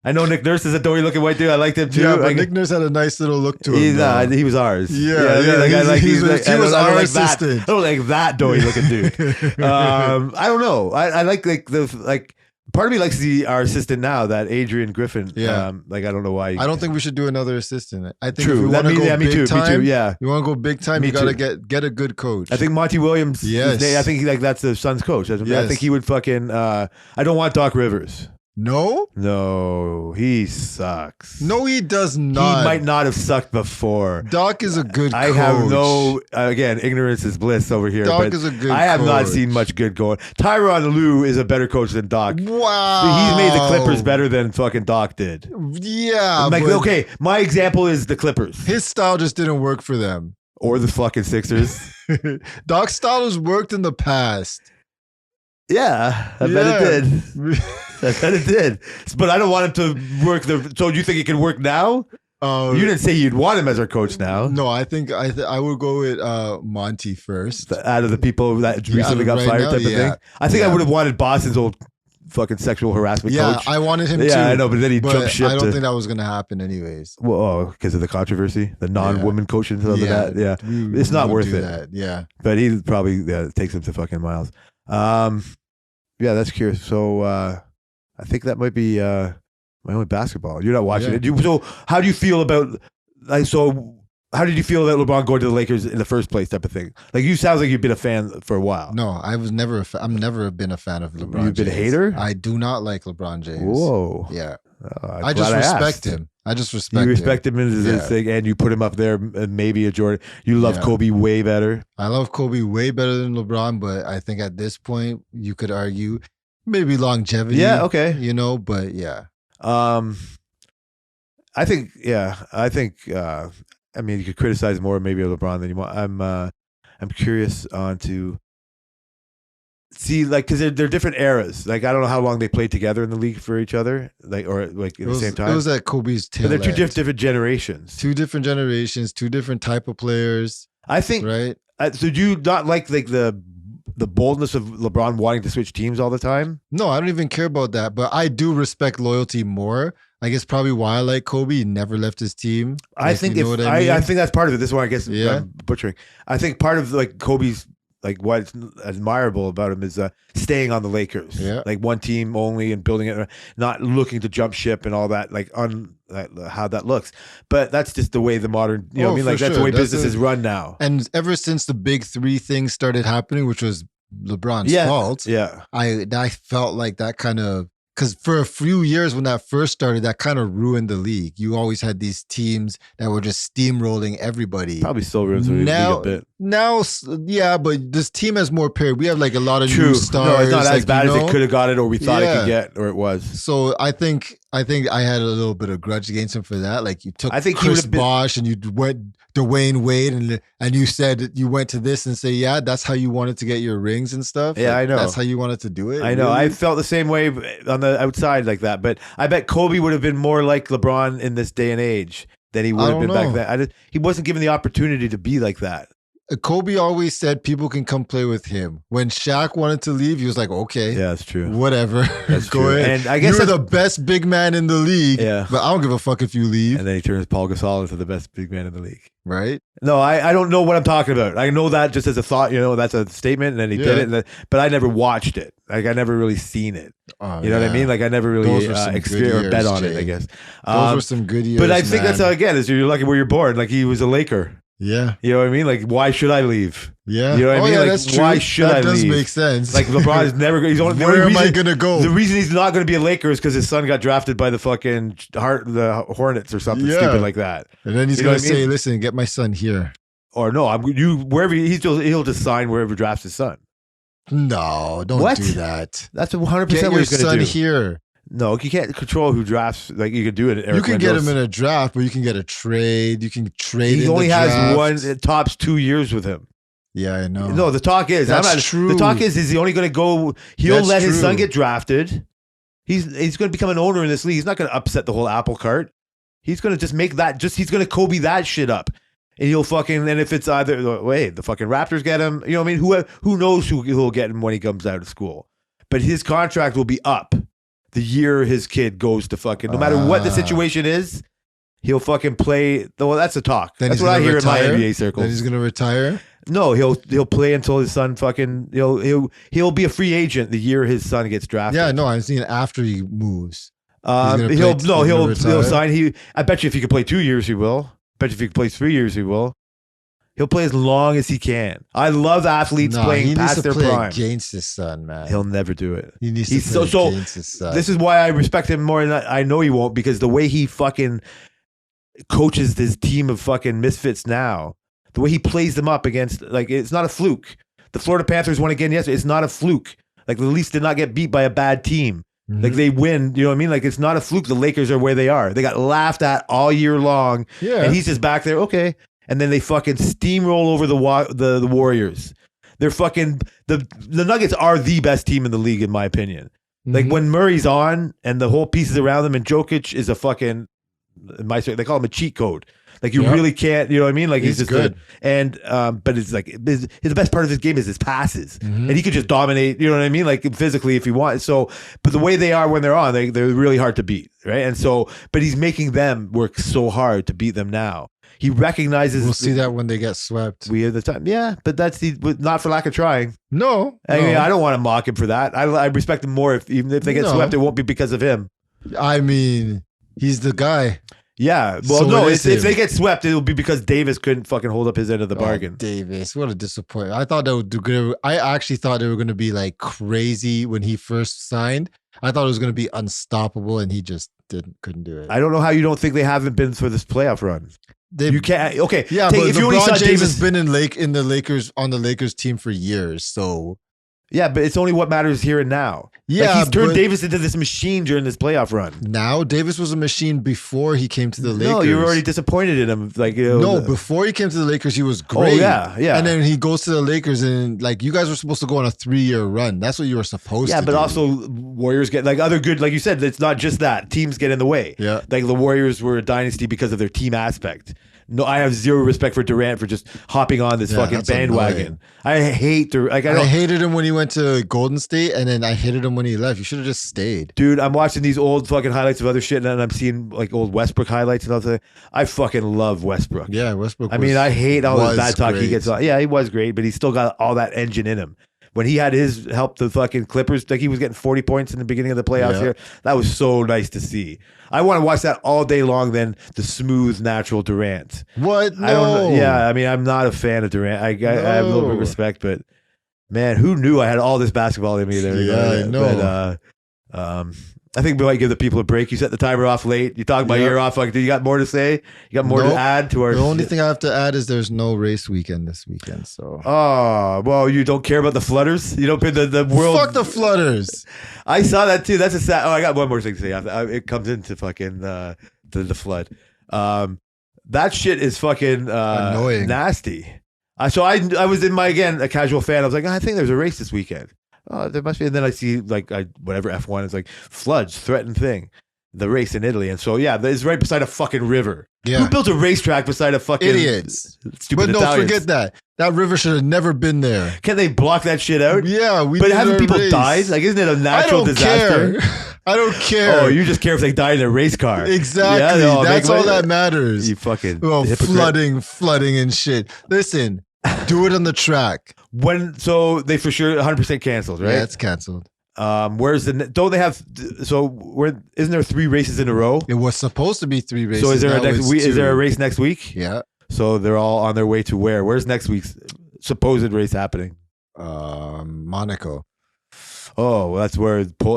I know Nick Nurse is a doughy looking white dude. I liked him too. Yeah, but Like, Nick Nurse had a nice little look to him. though. he was ours. Yeah, he was I don't our like assistant. That. I don't like that doughy looking dude. I don't know. I like part of me likes our assistant now, that Adrian Griffin. Yeah. I don't know why. I don't think we should do another assistant. I think if True. you want to go me big too. time, Me too. Yeah. you want to go big time, Me you got to too. get a good coach. I think Monty Williams. Yes. I think that's the Suns coach. I Yes. think he would fucking. I don't want Doc Rivers. no, No, he sucks. no, he does not. He might not have sucked before. Doc is a good. I coach. have no. Again, ignorance is bliss over here. Doc but is a good. I have not coach. seen much good going. Tyronn Lue is a better coach than Doc. Wow, He's made the Clippers better than fucking Doc did. Yeah, Like, but okay, my example is the Clippers his style just didn't work for them. or the fucking Sixers. Doc's style has worked in the past. Yeah, I bet it did. I bet it did. But I don't want him to work. So do you think it can work now? You didn't say you'd want him as our coach now. No, I think I would go with Monty first. Out of the people that recently got right fired, now, type of yeah. thing. I think I Yeah. would have wanted Boston's old fucking sexual harassment Yeah, coach. I wanted him too. Yeah, I know, but then he but jumped ship. I don't to, think that was gonna happen anyways. well, because of the controversy, the non-woman coach and stuff like that. Yeah, we It's not won't worth do it. That. Yeah, but he probably takes him to fucking miles. Yeah, that's curious. So I think that might be my only basketball. You're not watching Yeah. it. So how do you feel about how did you feel about LeBron going to the Lakers in the first place, type of thing? Like, you sounds like you've been a fan for a while. no, I was never. I'm never been a fan of LeBron. You've been a James. hater? I do not like LeBron James. Whoa. Yeah, I'm I just glad respect asked. him. I just respect. You respect him as his Yeah. thing, and you put him up there, maybe a Jordan. You love Yeah. Kobe way better. I love Kobe way better than LeBron, but I think at this point you could argue maybe longevity. Yeah, okay. You know, but yeah. I think, I mean, you could criticize more maybe of LeBron than you want. I'm curious on to see, like, because they're different eras. Like, I don't know how long they played together in the league for each other, like, or like at the same time. It was at Kobe's tail But they're two end. different generations. Two different generations, two different type of players, I think. right? So do you not like the boldness of LeBron wanting to switch teams all the time? No, I don't even care about that, but I do respect loyalty more. I guess probably why I like Kobe. He never left his team. I Like, think you know if what I mean? I think that's part of it. This is why I guess Yeah. I'm butchering. I think part of like Kobe's, like, what's admirable about him is staying on the Lakers, Yeah. like one team only and building it, not looking to jump ship and all that, like how that looks. But that's just the way the modern, you know, what I Oh, mean, for like that's the sure. way That's business is run now. And ever since the big three things started happening, which was LeBron's fault, Yeah, I felt like that kind of, because for a few years when that first started, that kind of ruined the league. You always had these teams that were just steamrolling everybody. probably still ruins the league Now- a bit. Now, yeah, but this team has more parity. We have like a lot of True, new stars. no, it's not as like, bad you as know? it could have got it, or we thought it Yeah. could get, or it was. So I think I had a little bit of grudge against him for that. Like, you took I think he Chris would've been- Bosh and you went Dwayne Wade and you said you went to this and say, yeah, that's how you wanted to get your rings and stuff. Yeah, Like, I know. That's how you wanted to do it. I know. Really? I felt the same way on the outside like that, but I bet Kobe would have been more like LeBron in this day and age than he would have don't been back know. then. He wasn't given the opportunity to be like that. Kobe always said people can come play with him. When Shaq wanted to leave, he was like, okay, Yeah, that's true. whatever. That's Go true. ahead. And I guess you're that's- the best big man in the league, Yeah. but I don't give a fuck if you leave, And then he turns Paul Gasol into the best big man in the league. right? No, I don't know what I'm talking about. I know that just as a thought, that's a statement, and then he did Yeah. it. But I never watched it. Like I never really seen it. Oh, You know what I yeah. mean? Like I never really Those were some good experienced or bet years, on it. Jay. I guess. Those were some good years. But I think that's man. how again is you're lucky where you're born. Like he was a Laker. Yeah. You know what I mean? Like why should I leave? Yeah. You know what I mean? Yeah, Like, that's true. why should that I does leave? make sense. Like LeBron's never. He's only. The Where only am I reason- gonna go? The reason he's not going to be a Laker is because his son got drafted by the fucking the Hornets or something Yeah. stupid like that. And then he's You know gonna what I mean? say, "Listen, get my son here." Or no, wherever he'll just sign wherever drafts his son. No, don't What? do that. That's 100% Get what your he's going son to do. here. No, you can't control who drafts. Like you can do it. You can get him in a draft, but you can get a trade. You can trade. He in only the has draft. one. It tops 2 years with him. Yeah, I know. No, the talk is That's true. The talk is he only going to go? He'll That's let his true. son get drafted. He's going to become an owner in this league. He's not going to upset the whole apple cart. He's going to just make that. He's going to Kobe that shit up. And he'll fucking, and if it's either, the fucking Raptors get him, you know what I mean? Who knows who he'll get him when he comes out of school. But his contract will be up the year his kid goes to fucking, no matter what the situation is, he'll fucking play. Well, that's a talk. Then That's he's what I gonna hear retire? in my NBA Then circles. he's gonna retire. No, he'll play until his son fucking, he'll be a free agent the year his son gets drafted. Yeah, no, I'm saying after he moves. He'll he's gonna retire? sign. I bet you if he could play 2 years, he will. Bet you if he could play 3 years, he will. He'll play as long as he can. I love athletes Nah, playing he needs past to their play prime. against his son, man. He'll never do it. He needs he's to play so- against his son. This is why I respect him more than I know he won't, because the way he fucking coaches his team of fucking misfits now, the way he plays them up against, like, it's not a fluke. The Florida Panthers won again yesterday. It's not a fluke. Like, the Leafs did not get beat by a bad team. Mhm. Like, they win. You know what I mean? Like, it's not a fluke. The Lakers are where they are. They got laughed at all year long. yeah. And he's just back there, okay. And then they fucking steamroll over the Warriors. They're fucking, the Nuggets are the best team in the league, in my opinion. Like Mhm. when Murray's on and the whole pieces around him, and Jokic is a fucking, they call him a cheat code. Like you Yep. really can't, you know what I mean? Like he's He's just good. but it's like the best part of his game is his passes, Mhm. and he could just dominate. You know what I mean? Like physically, if he wants. So, but the way they are when they're on, they're really hard to beat, right? And so, but he's making them work so hard to beat them now. He recognizes. We'll see that when they get swept. We have the time, yeah, but that's not for lack of trying. No, I mean, no. I don't want to mock him for that. I respect him more even if they get No. swept, it won't be because of him. I mean, he's the guy. Yeah. Well, So no, it if is they him. get swept, it'll be because Davis couldn't fucking hold up his end of the Oh, bargain. Davis, what a disappointment. I thought that would do good. I actually thought they were going to be like crazy when he first signed. I thought it was going to be unstoppable, and he just couldn't do it. I don't know how you don't think they haven't been for this playoff run. They, You can't. Okay. yeah, take- but if you only saw LeBron James Davis, has been in the Lakers on the Lakers team for years. So yeah, but it's only what matters here and now. yeah, like he's turned but Davis into this machine during this playoff run. now Davis was a machine before he came to the Lakers. No, you were already disappointed in him. Like No, before he came to the Lakers, he was great. Oh yeah, yeah. And then he goes to the Lakers, and like you guys were supposed to go on a 3-year run. That's what you were supposed yeah, to but do. also Warriors get like other good, like you said. It's not just that teams get in the way. Yeah. Like the Warriors were a dynasty because of their team aspect. No, I have zero respect for Durant for just hopping on this Yeah, fucking that's bandwagon. I hate Durant. Like I I don't. hated him when he went to Golden State, and then I hated him when he left. You should have just stayed. Dude, I'm watching these old fucking highlights of other shit, and I'm seeing like old Westbrook highlights and all that. I fucking love Westbrook. Yeah, Westbrook. I mean, I hate all was the bad talk he great. gets. Yeah, he was great, but he still got all that engine in him. When he had his help the fucking Clippers, like he was getting 40 points in the beginning of the playoffs Yeah. here. That was so nice to see. I want to watch that all day long than the smooth, natural Durant. What? No. I don't know. Yeah, I mean, I'm not a fan of Durant. I have a little bit of No. respect, but man, who knew I had all this basketball in me there? Yeah, I know. But, I think we might give the people a break. You set the timer off late. You talked my Yep. ear off. Like, do you got more to say? You got more Nope. to add to our? The only thing I have to add is there's no race weekend this weekend. So Oh, well, you don't care about the Flooders? You don't put the world. fuck the Flutters. I saw that too. That's a sad. Oh, I got one more thing to say. It comes into fucking the flood. That shit is fucking Annoying. nasty. So I was in a casual fan. I was like, I think there's a race this weekend. Oh, there must be. And then I see whatever F1 is like floods threatened thing, the race in Italy. And so yeah, it's right beside a fucking river. Yeah. Who built a racetrack beside a fucking Idiots. Stupid But no, Italians? forget that. That river should have never been there. Can they block that shit out? Yeah, we. But did haven't our people race. died? Like, isn't it a I natural don't disaster? care. I don't care. Oh, you just care if they died in a race car. Exactly. Yeah, no, That's make- all that matters. You fucking Well, hypocrite. flooding and shit. Listen, do it on the track. So they for sure 100% canceled, right? Yeah, it's canceled. Where's don't they have? So isn't there 3 races in a row? It was supposed to be 3 races. So is there a now next it's week? Is 2. there a race next week? Yeah. So they're all on their way to where? Where's next week's supposed race happening? Monaco. Oh, well,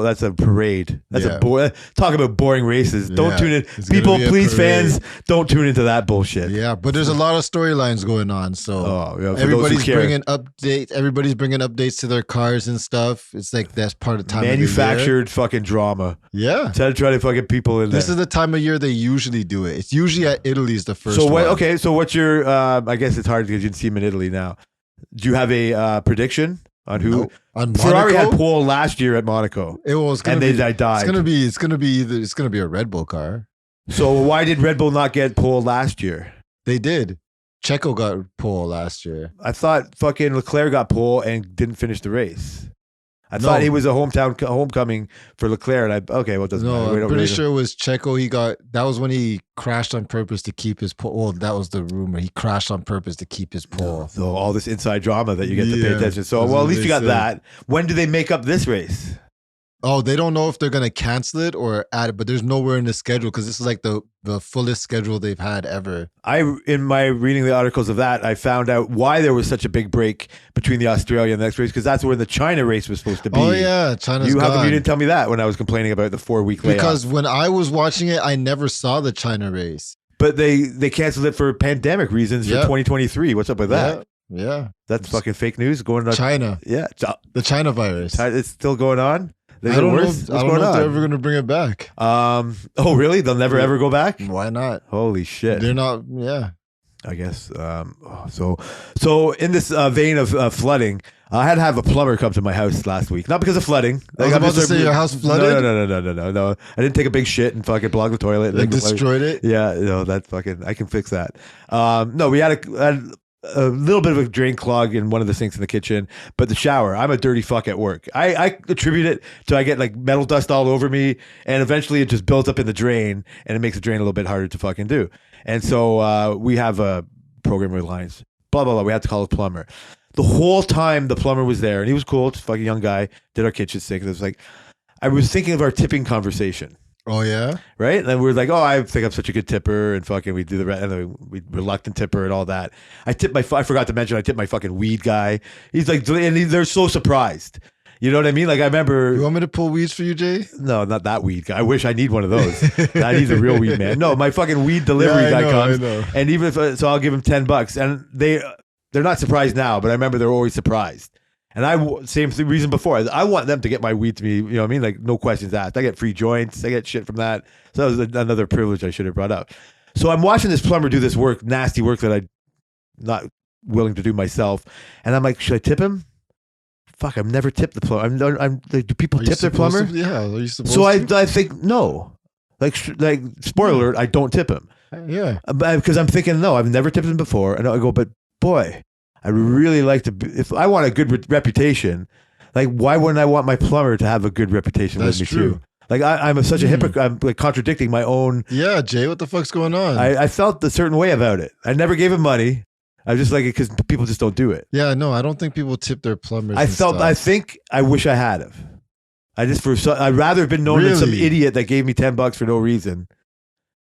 that's a parade. That's Yeah. talk about boring races. Don't Yeah, tune in. it's gonna People, be a please, parade. fans, don't tune into that bullshit. Yeah, but there's a lot of storylines going on. So Oh, yeah. For those who everybody's care. bringing updates. Everybody's bringing updates to their cars and stuff. It's like that's part of the time. Manufactured fucking drama. Of the year. Yeah. Try to fucking people in This there. is the time of year they usually do it. It's usually at Italy's the first So what? one. Okay, so what's your? I guess it's hard because you didn't see him in Italy now. Do you have a prediction on who? No. On Ferrari Monaco, had pole last year at Monaco, it was gonna and be, they died. It's gonna be a Red Bull car. So why did Red Bull not get pole last year? They did. Checo got pole last year. I thought fucking Leclerc got pole and didn't finish the race. I No. thought he was a homecoming for Leclerc. And it doesn't No, matter. We I'm don't pretty really- sure it was Checo. That was when he crashed on purpose to keep his pole. Well, that was the rumor. He crashed on purpose to keep his pole. So all this inside drama that you get to pay Yeah, attention. So that's well, at what least they you got said. that. When do they make up this race? Oh, they don't know if they're gonna cancel it or add it, but there's nowhere in the schedule because this is like the fullest schedule they've had ever. In my reading the articles of that, I found out why there was such a big break between the Australia and the next race because that's where the China race was supposed to be. Oh yeah, China's How come gone. you didn't tell me that when I was complaining about the 4-week layoff? Because when I was watching it, I never saw the China race. But they canceled it for pandemic reasons for Yep. 2023. What's up with that? Yeah, That's fucking fake news going on. China, Yeah, the China virus. it's still going on. Is I it don't know. worse? If, What's I don't going know if they're on? ever gonna bring it back. Oh really? They'll never ever go back? Why not? Holy shit! They're not. Yeah. I guess. So in this vein of flooding, I had to have a plumber come to my house last week. Not because of flooding. I was I'm about to just- say your house flooded? No. I didn't take a big shit and fucking block the toilet. Like destroyed it. Yeah, no, that fucking I can fix that. No, we had a little bit of a drain clog in one of the sinks in the kitchen, but the shower. I'm a dirty fuck at work. I attribute it to I get like metal dust all over me, and eventually it just builds up in the drain, and it makes the drain a little bit harder to fucking do. And so we have a program with lines. Blah blah blah. We had to call a plumber. The whole time the plumber was there, and he was cool, just a fucking young guy. Did our kitchen sink. It was like I was thinking of our tipping conversation. Oh yeah. Right? And we were like, oh, I think I'm such a good tipper and fucking we do the rest and then we reluctant tipper and all that. I forgot to mention I tipped my fucking weed guy. He's like, they're so surprised. You know what I mean? Like I remember. You want me to pull weeds for you, Jay? No, not that weed guy. I wish I need one of those. I need the real weed man. No, my fucking weed delivery Yeah, I guy know, comes. I know. And even if, so I'll give him $10 and they're not surprised now, but I remember they're always surprised. And same reason before. I want them to get my weed to me. You know what I mean? Like no questions asked. I get free joints. I get shit from that. So that was another privilege I should have brought up. So I'm watching this plumber do this work, nasty work that I'm not willing to do myself. And I'm like, should I tip him? Fuck, I've never tipped the plumber. Do people Are you tip their supposed plumber? to? Yeah. Are you supposed So to? I think no. Like spoiler alert, I don't tip him Yeah. because I'm thinking no, I've never tipped him before, and I go, but boy, I really like to. If I want a good reputation, like why wouldn't I want my plumber to have a good reputation That's with me true. too? Like I'm such a hypocrite. I'm like contradicting my own. Yeah, Jay. What the fuck's going on? I felt a certain way about it. I never gave him money. I just like it because people just don't do it. yeah. No, I don't think people tip their plumbers. I and felt. stuff. I think I wish I had have. I'd rather have been known than some Really? idiot that gave me $10 for no reason.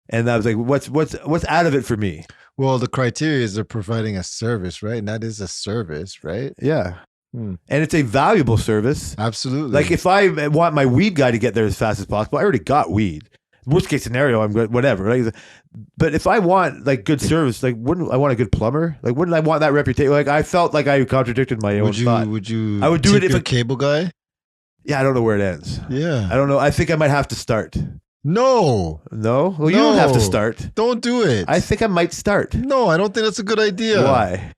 And I was like, what's out of it for me? Well, the criteria is they're providing a service, right? And that is a service, right? Yeah. Hmm. And it's a valuable service. Absolutely. Like if I want my weed guy to get there as fast as possible, I already got weed. Worst case scenario, I'm good, whatever. Right? But if I want like good service, like wouldn't I want a good plumber? Like wouldn't I want that reputation? Like I felt like I contradicted my own would you? thought. Would you? I would do tip it if your a- cable guy. Yeah, I don't know where it ends. Yeah. I don't know. I think I might have to start. No, No? Well, you don't have to No. start. don't do it. I think I might start. no, I don't think that's a good idea. Why?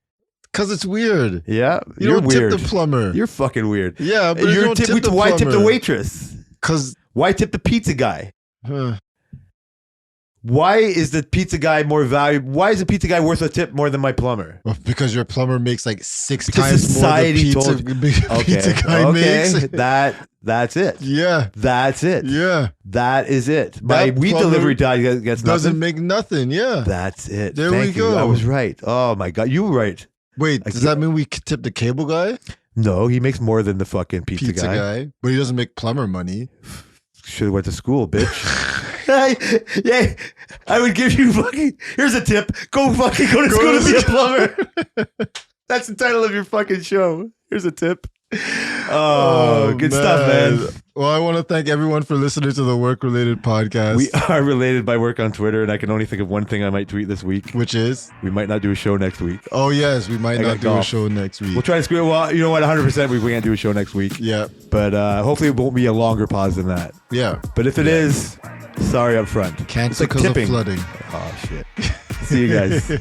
Because it's weird. Yeah, You you're don't weird. tip the plumber. You're fucking weird. yeah, but you don't tip the why tip the plumber. waitress? Because Why tip the pizza guy? Why is the pizza guy more valuable? Why is the pizza guy worth a tip more than my plumber? Well, because your plumber makes like 6 Because times more than society pizza, told pizza guy makes. That's it. Yeah. That's it. Yeah. That is it. My That weed plumber delivery guy gets Doesn't nothing. make nothing. Yeah. That's it. There Thank we you. go. I was right. Oh my God. You were right. Wait, does that mean we tip the cable guy? No, he makes more than the fucking pizza guy. But he doesn't make plumber money. Should have went to school, bitch. Yeah, I would give you fucking. Here's a tip. Go to school to be a plumber. That's the title of your fucking show. Here's a tip. Oh, good stuff, man. Well, I want to thank everyone for listening to the Work Related Podcast. We are related by work on Twitter, and I can only think of one thing I might tweet this week. Which is? We might not do a show next week. Oh, yes. We might I not got do a golf. show next week. We'll try to squeeze. Well, you know what? 100% we can't do a show next week. Yeah. But hopefully it won't be a longer pause than that. Yeah. But if it is, sorry up front. Cancel It's like because of tipping. flooding. Oh, shit. See you guys.